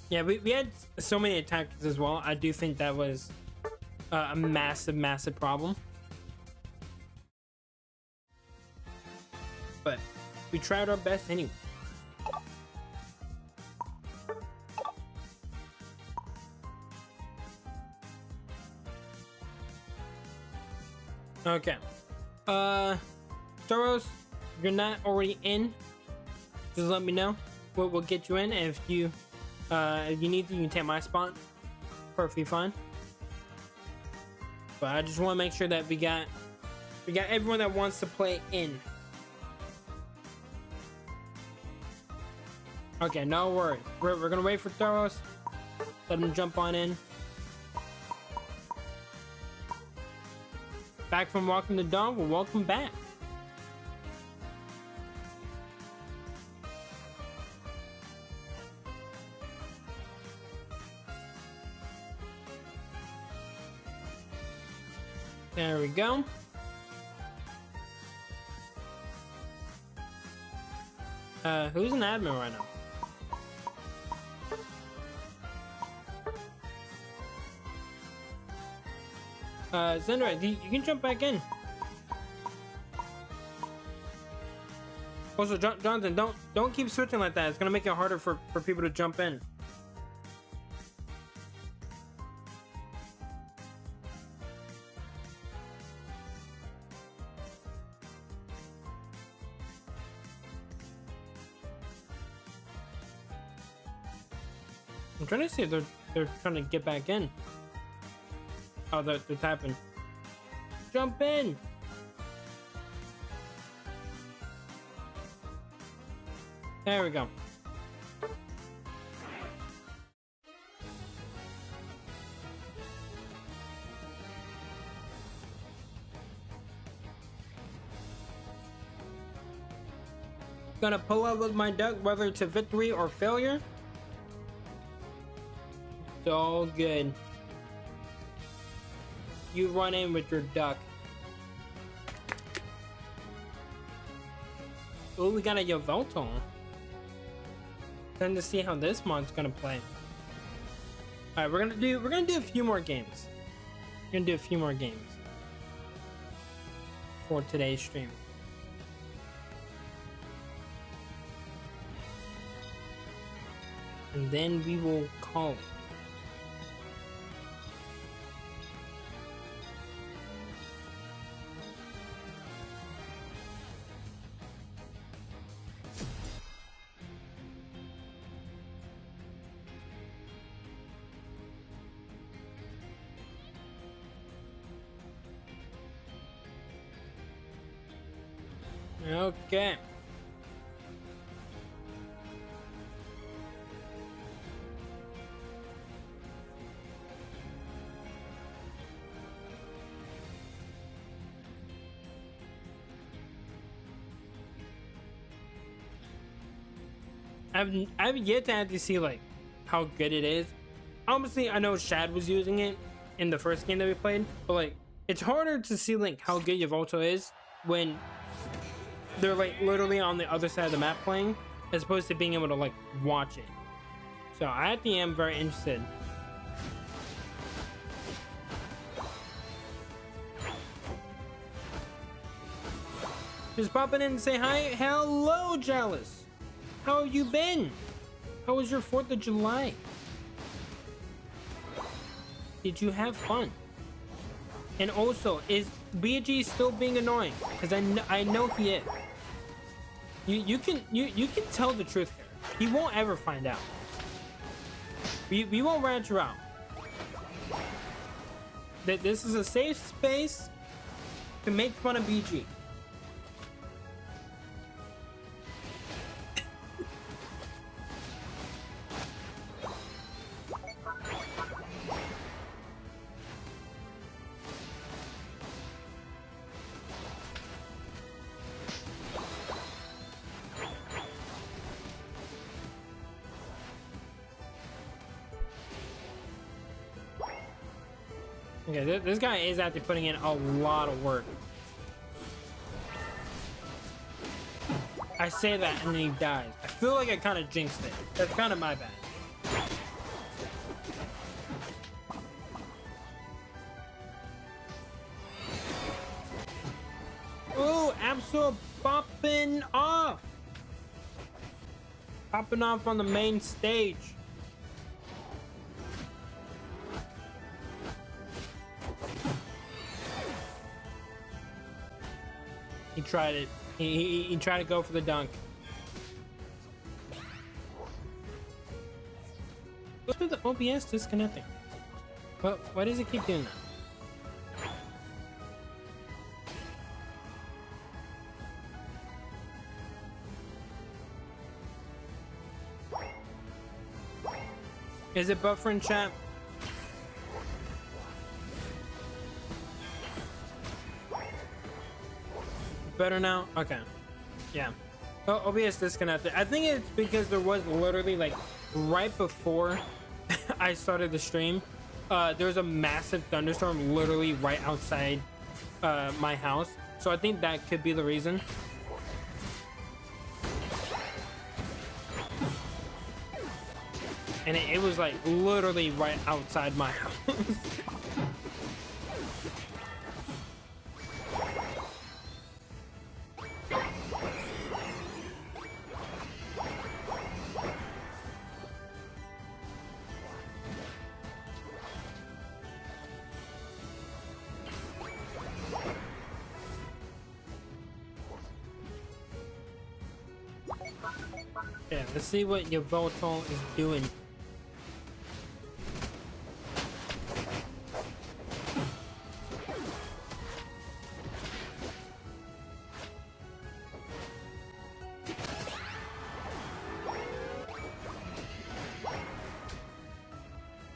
Yeah, we had so many attackers as well. I do think that was a massive problem. But we tried our best anyway. Okay. Soros, if you're not already in, just let me know. We'll get you in, and if you need to, you can take my spot. Perfectly fine. But I just want to make sure that we got everyone that wants to play in. Okay, no worries. We're gonna wait for Thoros. Let him jump on in. Back from walking the dog. Well, welcome back. There we go. Who's an admin right now? Zendra, you can jump back in. Also, Jonathan, don't keep switching like that. It's gonna make it harder for people to jump in. I'm trying to see if they're trying to get back in. Oh, they're tapping. Jump in! There we go. Gonna pull up with my duck, whether it's a victory or failure. It's all good. You run in with your duck. Oh, we got a Yveltal. Then to see how this mod's gonna play. Alright, we're gonna do a few more games. We're gonna do a few more games for today's stream. And then we will call it. Okay. I've yet to actually see like how good it is. Obviously, I know Shad was using it in the first game that we played, but like it's harder to see like how good Yveltal is when they're like literally on the other side of the map playing, as opposed to being able to like watch it. So I actually am very interested. Just popping in and say hi. Hello, Jealous. How have you been? How was your 4th of July? Did you have fun? And also, is BG still being annoying? Because I know he is. You can tell the truth here. He won't ever find out. We won't rat you out. That this is a safe space to make fun of BG. Okay, this guy is actually putting in a lot of work. I say that and then he dies. I feel like I kind of jinxed it. That's kind of my bad. Ooh, Absol popping off. Popping off on the main stage. He tried it. He tried to go for the dunk. What's with the OBS disconnecting? Well, why does it keep doing that? Is it buffering, chat? Better now? Okay. Yeah. Oh, OBS disconnected. I think it's because there was literally like right before I started the stream, there was a massive thunderstorm literally right outside my house. So I think that could be the reason. And it was like literally right outside my house. Yeah, let's see what your Voltol is doing.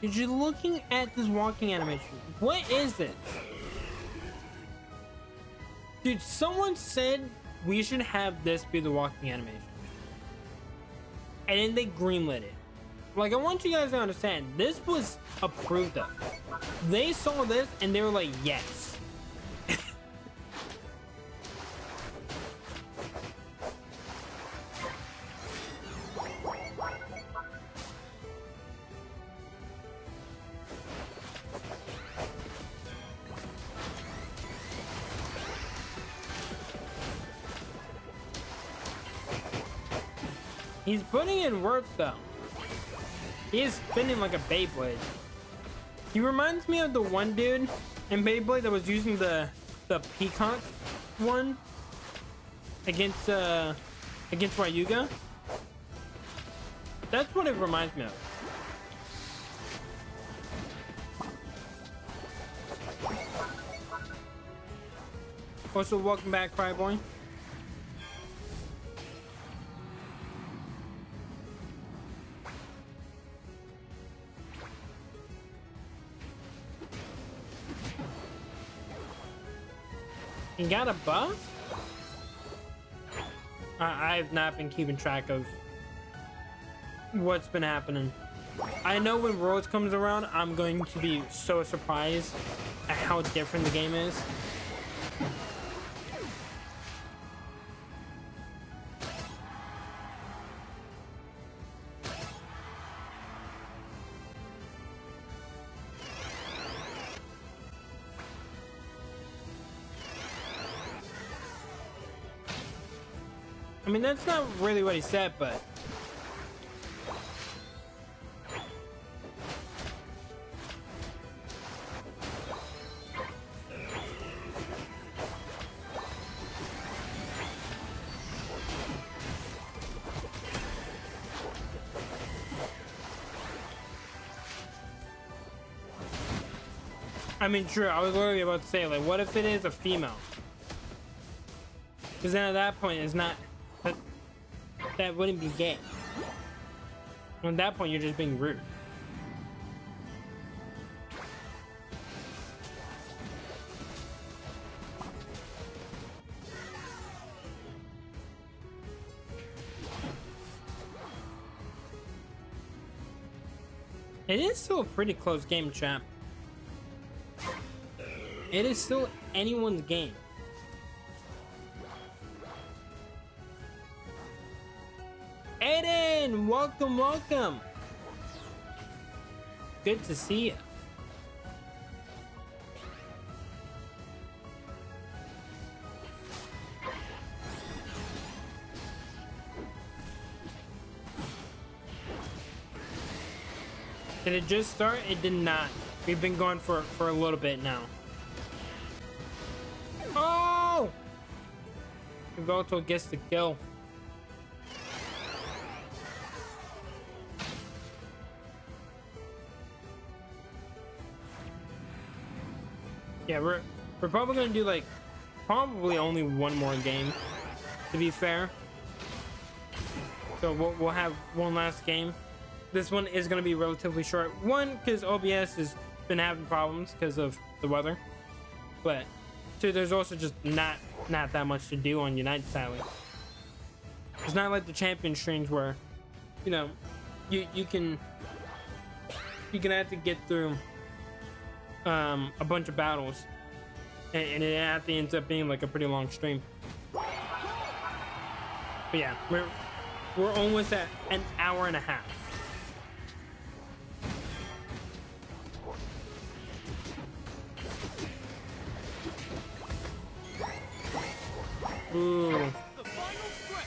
Dude, you're looking at this walking animation. What is it? Dude, someone said we should have this be the walking animation. And then they greenlit it. Like, I want you guys to understand, this was approved of. They saw this and they were like, yes. He's putting in work though. He is spinning like a Beyblade. He reminds me of the one dude in Beyblade that was using the peacock one against Ryuga. That's what it reminds me of. Also, welcome back, Cryboy. He got a buff? I've not been keeping track of what's been happening. I know when Worlds comes around, I'm going to be so surprised at how different the game is. I mean, that's not really what he said, but... I mean, true, I was literally about to say, like, what if it is a female? Because then at that point, it's not... That wouldn't be gay. At that point, you're just being rude. It is still a pretty close game, champ. It is still anyone's game. Aiden, welcome, welcome. Good to see you. Did it just start? It did not. We've been going for a little bit now. Oh! Vtuber gets the kill. Yeah, we're probably gonna do like probably only one more game, to be fair. So we'll have one last game. This one is gonna be relatively short. One, because OBS has been having problems because of the weather, but two, there's also just not that much to do on United, sadly. It's not like the champion streams where, you know, you can have to get through a bunch of battles, and it at the ends up being like a pretty long stream. But yeah, we're almost at an hour and a half. Ooh. The final stretch.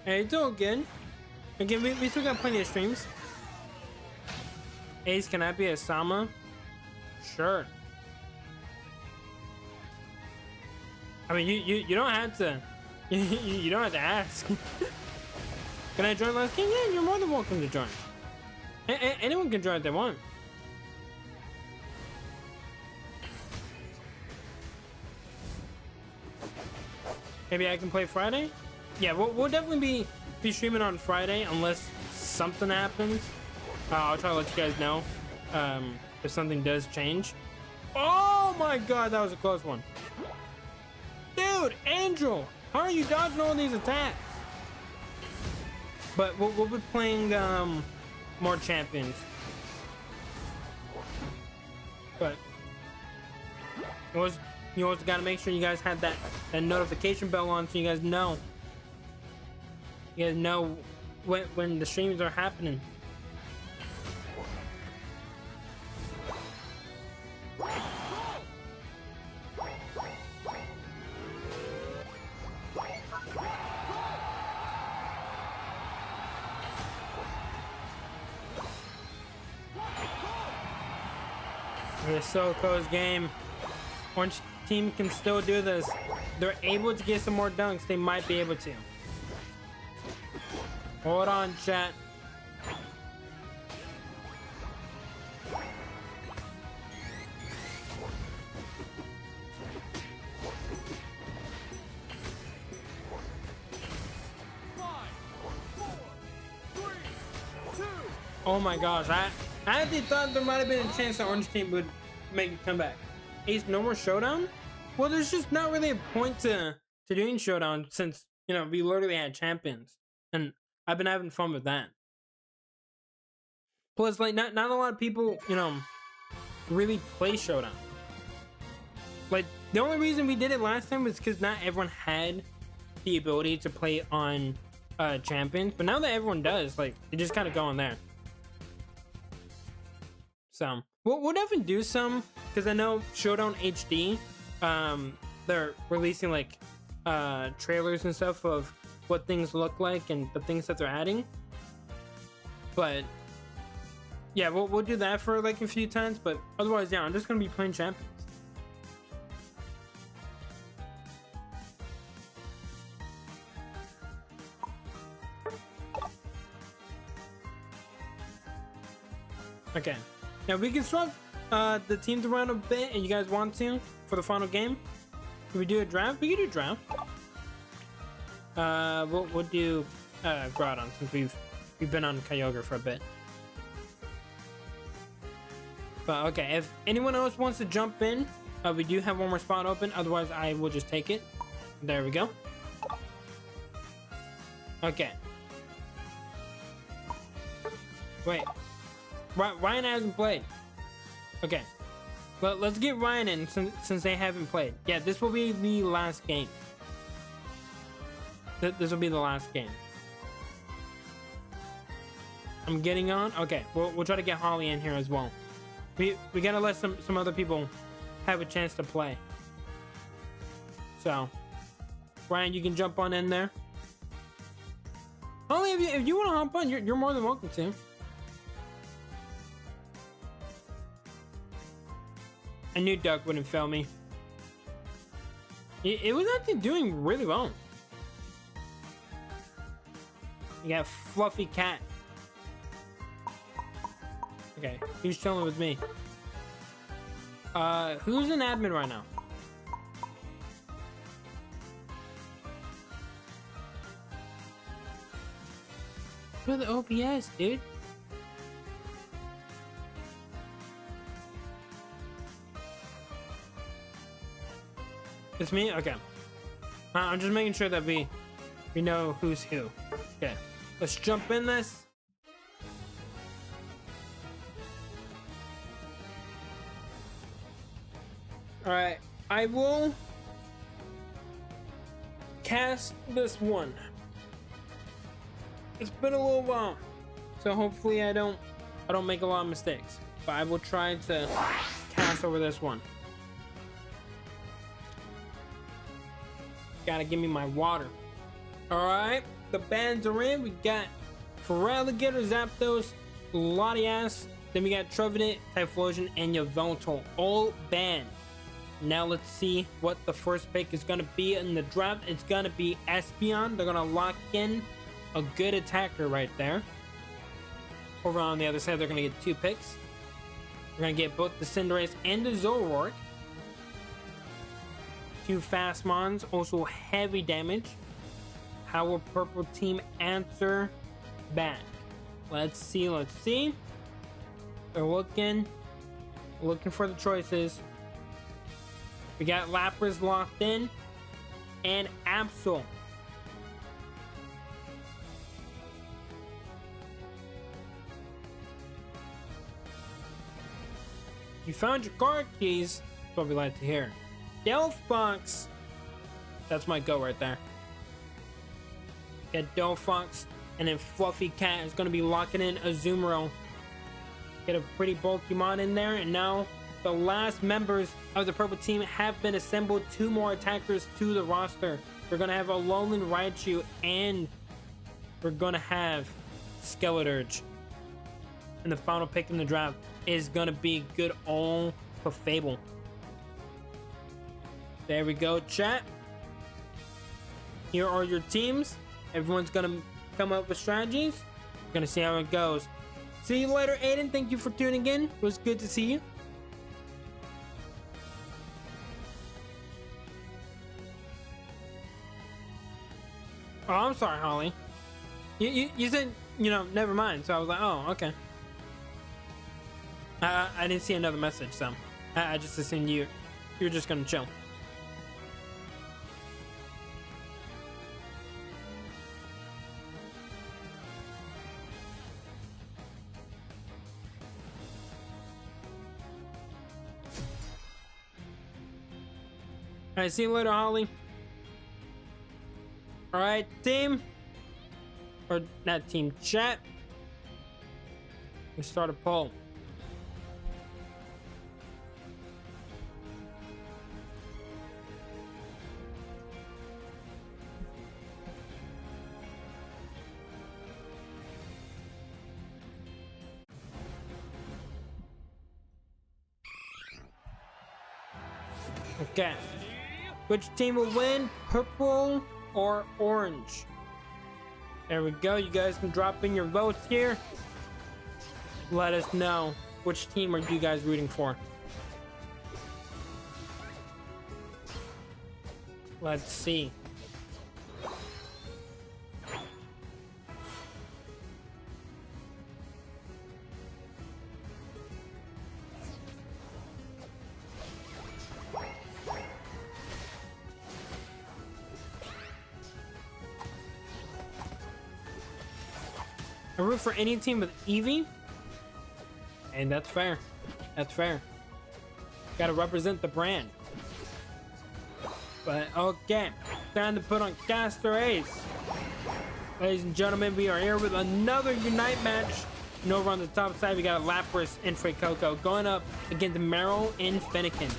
Hey, it's all good. Again, we still got plenty of streams. Ace, can I be a Sama? Sure. I mean, you don't have to. You don't have to ask. Can I join last game? Yeah, you're more than welcome to join. Anyone can join if they want. Maybe I can play Friday? Yeah, we'll definitely be streaming on Friday unless something happens. I'll try to let you guys know if something does change. Oh my god, that was a close one. Dude, Angel, how are you dodging all these attacks? But we'll be playing more champions. But you also got to make sure you guys have that notification bell on so you guys know. You guys know when the streams are happening. It's so close game. Orange team can still do this. They're able to get some more dunks. They might be able to. Hold on, chat. Oh my gosh, I actually thought there might have been a chance the orange team would make a comeback. Ace, no more showdown? Well, there's just not really a point to doing showdown since, you know, we literally had champions. And I've been having fun with that. Plus, like, not a lot of people, you know, really play showdown. Like, the only reason we did it last time was because not everyone had the ability to play on champions. But now that everyone does, like, you just kind of go on there. So we'll definitely do some, because I know Showdown HD, they're releasing like trailers and stuff of what things look like and the things that they're adding. But yeah, we'll do that for like a few times. But otherwise, yeah, I'm just gonna be playing champions. Okay. Now we can swap the teams around a bit, and you guys want to for the final game. Can we do a draft? We can do a draft. We'll do Groudon since we've been on Kyogre for a bit. But okay, if anyone else wants to jump in, we do have one more spot open. Otherwise, I will just take it. There we go. Okay. Wait. Ryan hasn't played. Okay. Well, let's get Ryan in since they haven't played. Yeah, this will be the last game. This will be the last game. I'm getting on. Okay, we'll try to get Holly in here as well. We gotta let some other people have a chance to play. So, Ryan, you can jump on in there. Holly, if you want to hop on, you're more than welcome to. I knew Duck wouldn't fail me. It was actually doing really well. You got Fluffy Cat. Okay, who's chilling with me? Who's an admin right now? For the OPS, dude. It's me? Okay. I'm just making sure that we know who's who. Okay. Let's jump in this. Alright. I will cast this one. It's been a little while, so hopefully I don't make a lot of mistakes. But I will try to cast over this one. Gotta give me my water. Alright, the bands are in. We got Feraligatr, Zapdos, Latias, then we got Trevenant, Typhlosion, and Yveltal all banned. Now let's see what the first pick is gonna be in the draft. It's gonna be Espeon. They're gonna lock in a good attacker right there. Over on the other side, they're gonna get 2 picks. We're gonna get both the Cinderace and the Zoroark. 2 fast mons, also heavy damage. How will purple team answer back? Let's see. They're looking for the choices. We got Lapras locked in and Absol. You found your card keys. That's what we like to hear. Delphox. That's my go right there. Get Delphox, and then Fluffy Cat is going to be locking in Azumarill. Get a pretty bulky mon in there, and now the last members of the purple team have been assembled. 2 more attackers to the roster. We're going to have a Alolan Raichu, and we're going to have Skeleturge. And the final pick in the draft is going to be good old Clefable. There we go, chat. Here are your teams. Everyone's gonna come up with strategies. We're gonna see how it goes. See you later, Aiden. Thank you for tuning in. It was good to see you. Oh, I'm sorry, Holly. You said, never mind. So I was like, oh, okay. I didn't see another message, so I just assumed you're just gonna chill. Alright, see you later, Holly. Alright, team. Or not team, chat. Let's start a poll. Okay. Which team will win? Purple or orange? There we go. You guys can drop in your votes here. Let us know which team are you guys rooting for. Let's see. I root for any team with Eevee, and that's fair. That's fair. Gotta represent the brand. But okay, time to put on Caster Ace. Ladies and gentlemen, we are here with another Unite match. And over on the top side, we got Lapras and Coco going up against Meryl and Fennekin.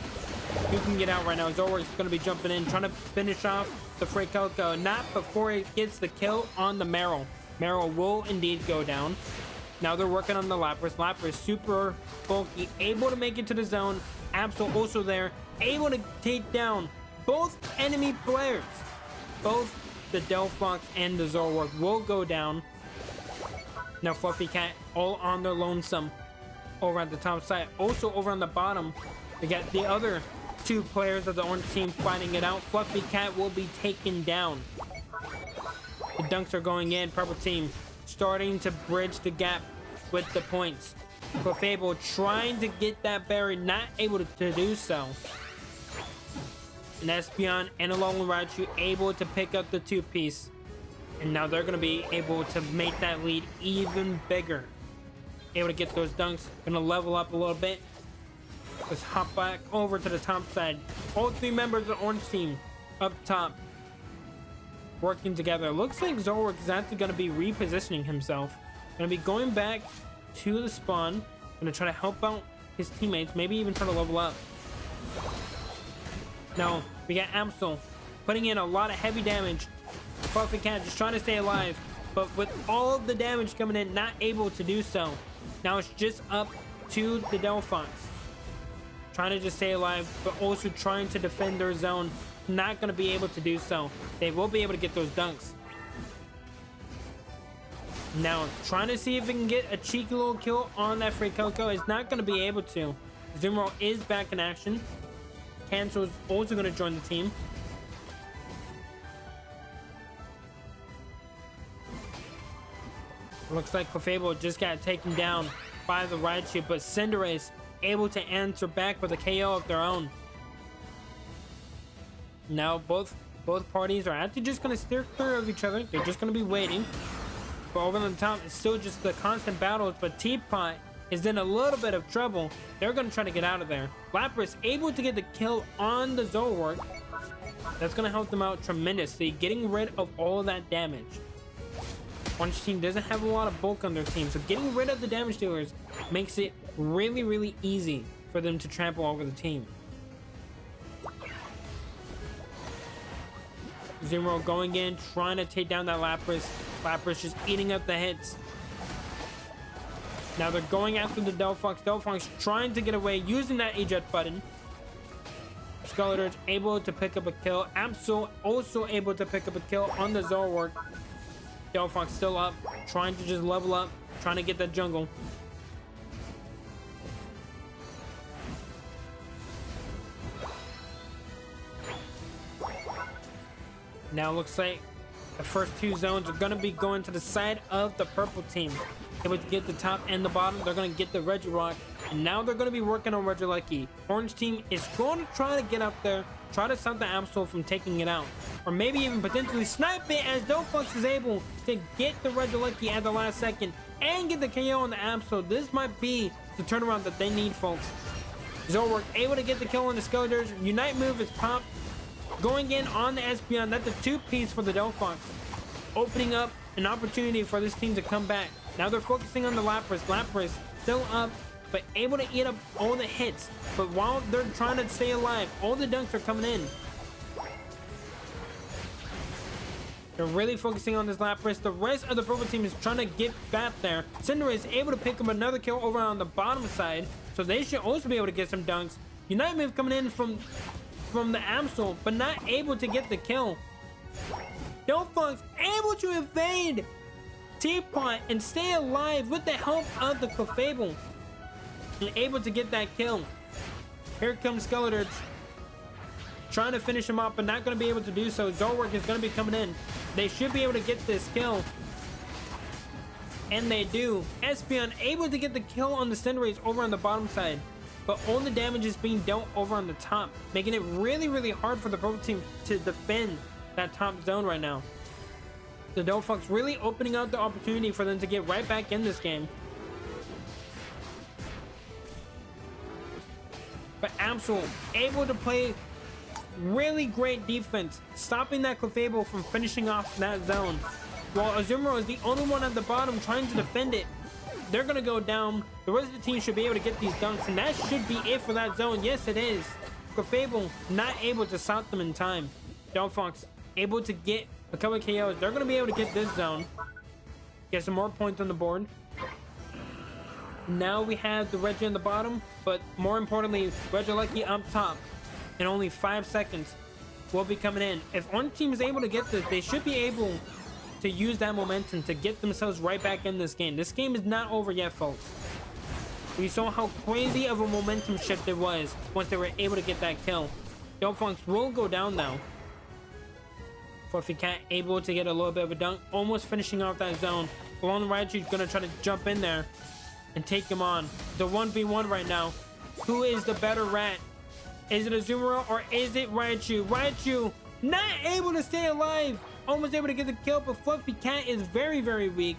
You can get out right now. Zoroark's going to be jumping in, trying to finish off the Coco. Not before it gets the kill on the Meryl. Meryl will indeed go down. Now they're working on the Lapras. Lapras super bulky, able to make it to the zone. Absol also there, able to take down both enemy players. Both the Delphox and the Zoroark will go down. Now Fluffy Cat all on their lonesome over at the top side. Also over on the bottom, we got the other two players of the orange team fighting it out. Fluffy Cat will be taken down. The dunks are going in. Purple team starting to bridge the gap with the points. Clefable trying to get that berry, not able to do so. And Espeon and Alolan Raichu able to pick up the two-piece. And now they're going to be able to make that lead even bigger. Able to get those dunks. Going to level up a little bit. Let's hop back over to the top side. All three members of the orange team up top, working together. Looks like Zoroark is actually going to be repositioning himself. Going to be going back to the spawn. Going to try to help out his teammates. Maybe even try to level up. No, we got Absol putting in a lot of heavy damage. Fluffy Cat just trying to stay alive, but with all of the damage coming in, not able to do so. Now it's just up to the Delphox, trying to just stay alive, but also trying to defend their zone. Not going to be able to do so. They will be able to get those dunks. Now trying to see if we can get a cheeky little kill on that Coco. Is not going to be able to. Zumro is back in action. Cancel is also going to join the team. Looks like Clefable just got taken down by the Raichu, but Cinderace able to answer back with a KO of their own. Now both parties are actually just going to steer clear of each other. They're just going to be waiting. But over on the top, it's still just the constant battles, but Teapot is in a little bit of trouble. They're going to try to get out of there. Lapras able to get the kill on the Zoroark. That's going to help them out tremendously, getting rid of all of that damage. Orange team doesn't have a lot of bulk on their team, so getting rid of the damage dealers makes it really, really easy for them to trample over the team. Zero going in, trying to take down that Lapras. Lapras just eating up the hits. Now they're going after the Delphox. Delphox trying to get away using that eject button. Skeletor's able to pick up a kill. Absol also able to pick up a kill on the Zoroark. Delphox still up, trying to just level up, trying to get that jungle. Now looks like the first two zones are going to be going to the side of the purple team. Able to get the top and the bottom. They're going to get the Regirock. And now they're going to be working on Regilucky. Orange team is going to try to get up there, try to stop the Absol from taking it out. Or maybe even potentially snipe it, as Delphox is able to get the Regilucky at the last second and get the KO on the Absol. This might be the turnaround that they need, folks. Zoroark able to get the kill on the Skeletors. Unite move is popped. Going in on the Espeon. That's a two-piece for the Delphox, opening up an opportunity for this team to come back. Now they're focusing on the Lapras. Lapras still up, but able to eat up all the hits. But while they're trying to stay alive, all the dunks are coming in. They're really focusing on this Lapras. The rest of the purple team is trying to get back there. Cinderace is able to pick up another kill over on the bottom side, so they should also be able to get some dunks. Unite move coming in from the Absol, but not able to get the kill. Delphox able to evade Teapot and stay alive with the help of the Clefable, and able to get that kill. Here comes Skeletor, trying to finish him off, but not going to be able to do so. Zoroark is going to be coming in. They should be able to get this kill, and they do. Espeon able to get the kill on the Cinderace over on the bottom side, but all the damage is being dealt over on the top, making it really, really hard for the purple team to defend that top zone right now. The Delphox really opening up the opportunity for them to get right back in this game. But Absol able to play really great defense, stopping that Clefable from finishing off that zone. While Azumarill is the only one at the bottom trying to defend it. They're going to go down. The rest of the team should be able to get these dunks, and that should be it for that zone. Yes, it is. Clefable not able to stop them in time. Delphox able to get a couple of KOs. They're going to be able to get this zone. Get some more points on the board. Now we have the Reggie on the bottom, but more importantly, Regieleki up top. In only 5 seconds will be coming in. If Orange Team is able to get this, they should be able to use that momentum to get themselves right back in this game. This game is not over yet, folks. We saw how crazy of a momentum shift it was once they were able to get that kill. Delphox will go down now. Fluffy Cat able to get a little bit of a dunk, almost finishing off that zone. Along Raichu's gonna try to jump in there and take him on. The 1v1 right now. Who is the better rat? Is it Azumarill or is it Raichu? Raichu not able to stay alive. Almost able to get the kill, but Fluffy Cat is very, very weak.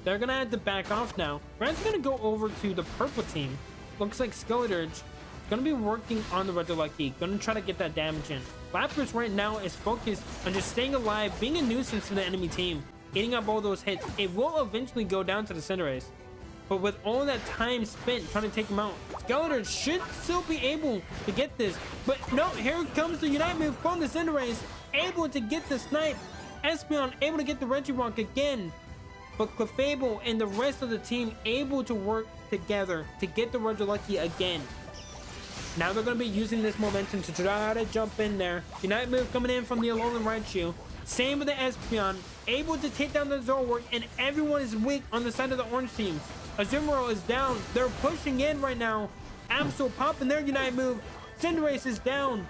They're gonna have to back off now. Red's gonna go over to the purple team. Looks like Skeleturge gonna be working on the Regieleki, gonna try to get that damage in. Lapras right now is focused on just staying alive, being a nuisance to the enemy team, eating up all those hits. It will eventually go down to the Cinderace. But with all that time spent trying to take him out, Skeleturge should still be able to get this. But no, here comes the Unite move from the Cinderace, able to get the snipe. Espeon able to get the Regirock again. But Clefable and the rest of the team able to work together to get the Regieleki again. Now they're going to be using this momentum to try to jump in there. Unite move coming in from the Alolan Raichu. Same with the Espeon, able to take down the Zoroark, and everyone is weak on the side of the orange team. Azumarill is down. They're pushing in right now. Absol popping their Unite move. Cinderace is down.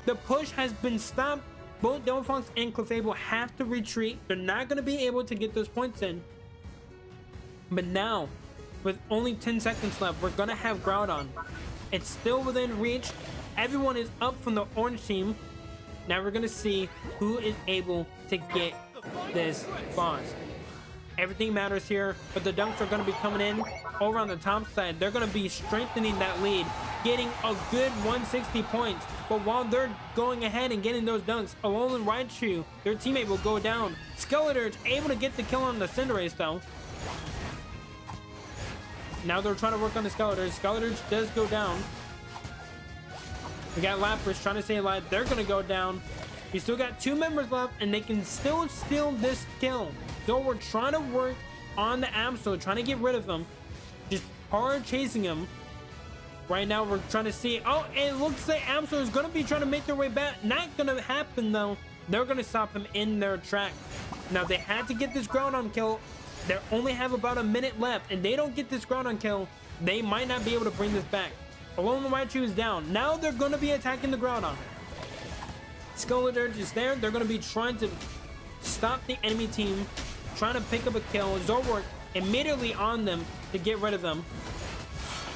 The push has been stopped. Both Delphox and Clefable have to retreat. They're not going to be able to get those points in. But now, with only 10 seconds left, we're going to have Groudon. It's still within reach. Everyone is up from the orange team. Now we're going to see who is able to get this boss. Everything matters here, but the dunks are going to be coming in over on the top side. They're going to be strengthening that lead, getting a good 160 points. But while they're going ahead and getting those dunks, Alolan Raichu, their teammate, will go down. Skeleturge able to get the kill on the Cinderace though. Now they're trying to work on the Skeleturge. Skeleturge does go down. We got Lapras trying to stay alive. They're going to go down. We still got 2 members left, and they can still steal this kill. So we're trying to work on the Absol, trying to get rid of him. Just hard chasing him. Right now, we're trying to see. Oh, it looks like Absol is going to be trying to make their way back. Not going to happen, though. They're going to stop him in their track. Now, they had to get this Groudon kill. They only have about a minute left, and they don't get this Groudon kill, they might not be able to bring this back. Alolan Raichu is down. Now they're going to be attacking the Groudon. Skeleturge is there. They're going to be trying to stop the enemy team, trying to pick up a kill. Zoroark immediately on them to get rid of them.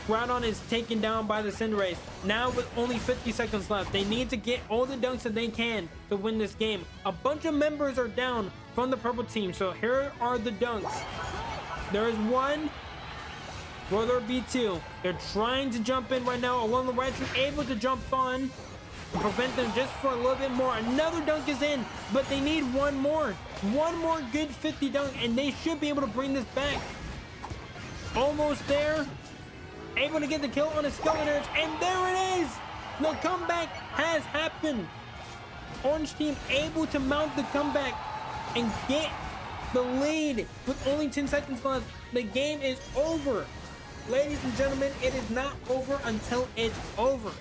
Groudon is taken down by the Cinderace. Now with only 50 seconds left, they need to get all the dunks that they can to win this game. A bunch of members are down from the purple team, so here are the dunks. There is 1. Will there be 2? They're trying to jump in right now. Alolan Raichu able to jump on and prevent them just for a little bit more. Another dunk is in, but they need 1 more. 1 more good 50 dunk, and they should be able to bring this back. Almost there. Able to get the kill on a Skeleturge, and there it is! The comeback has happened. Orange team able to mount the comeback and get the lead with only 10 seconds left. The game is over. Ladies and gentlemen, it is not over until it's over. 5,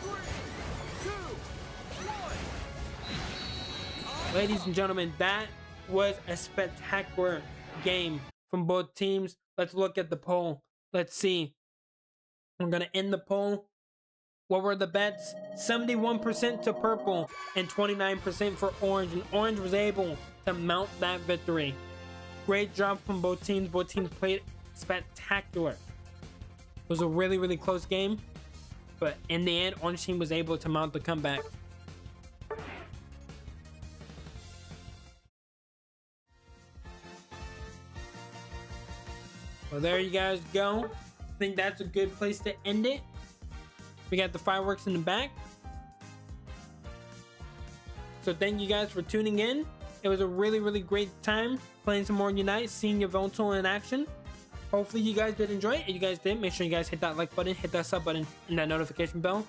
4, 3, 2, 1. Ladies and gentlemen, that was a spectacular game from both teams. Let's look at the poll. Let's see. I'm going to end the poll. What were the bets? 71% to purple and 29% for orange. And orange was able to mount that victory. Great job from both teams. Both teams played spectacular. It was a really, really close game. But in the end, orange team was able to mount the comeback. Well, there you guys go. I think that's a good place to end it. We got the fireworks in the back. So thank you guys for tuning in. It was a really, really great time playing some more Unite, seeing your Vtuber in action. Hopefully you guys did enjoy it. If you guys did, make sure you guys hit that like button, hit that sub button, and that notification bell.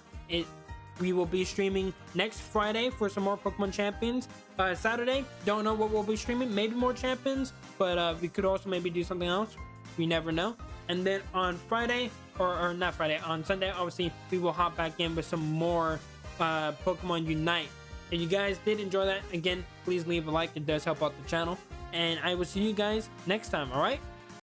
We will be streaming next Friday for some more Pokemon Champions. Saturday, don't know what we'll be streaming. Maybe more Champions, but we could also maybe do something else. We never know. And then on Friday, or not Friday, on Sunday, obviously, we will hop back in with some more Pokemon Unite. If you guys did enjoy that, again, please leave a like. It does help out the channel. And I will see you guys next time, all right?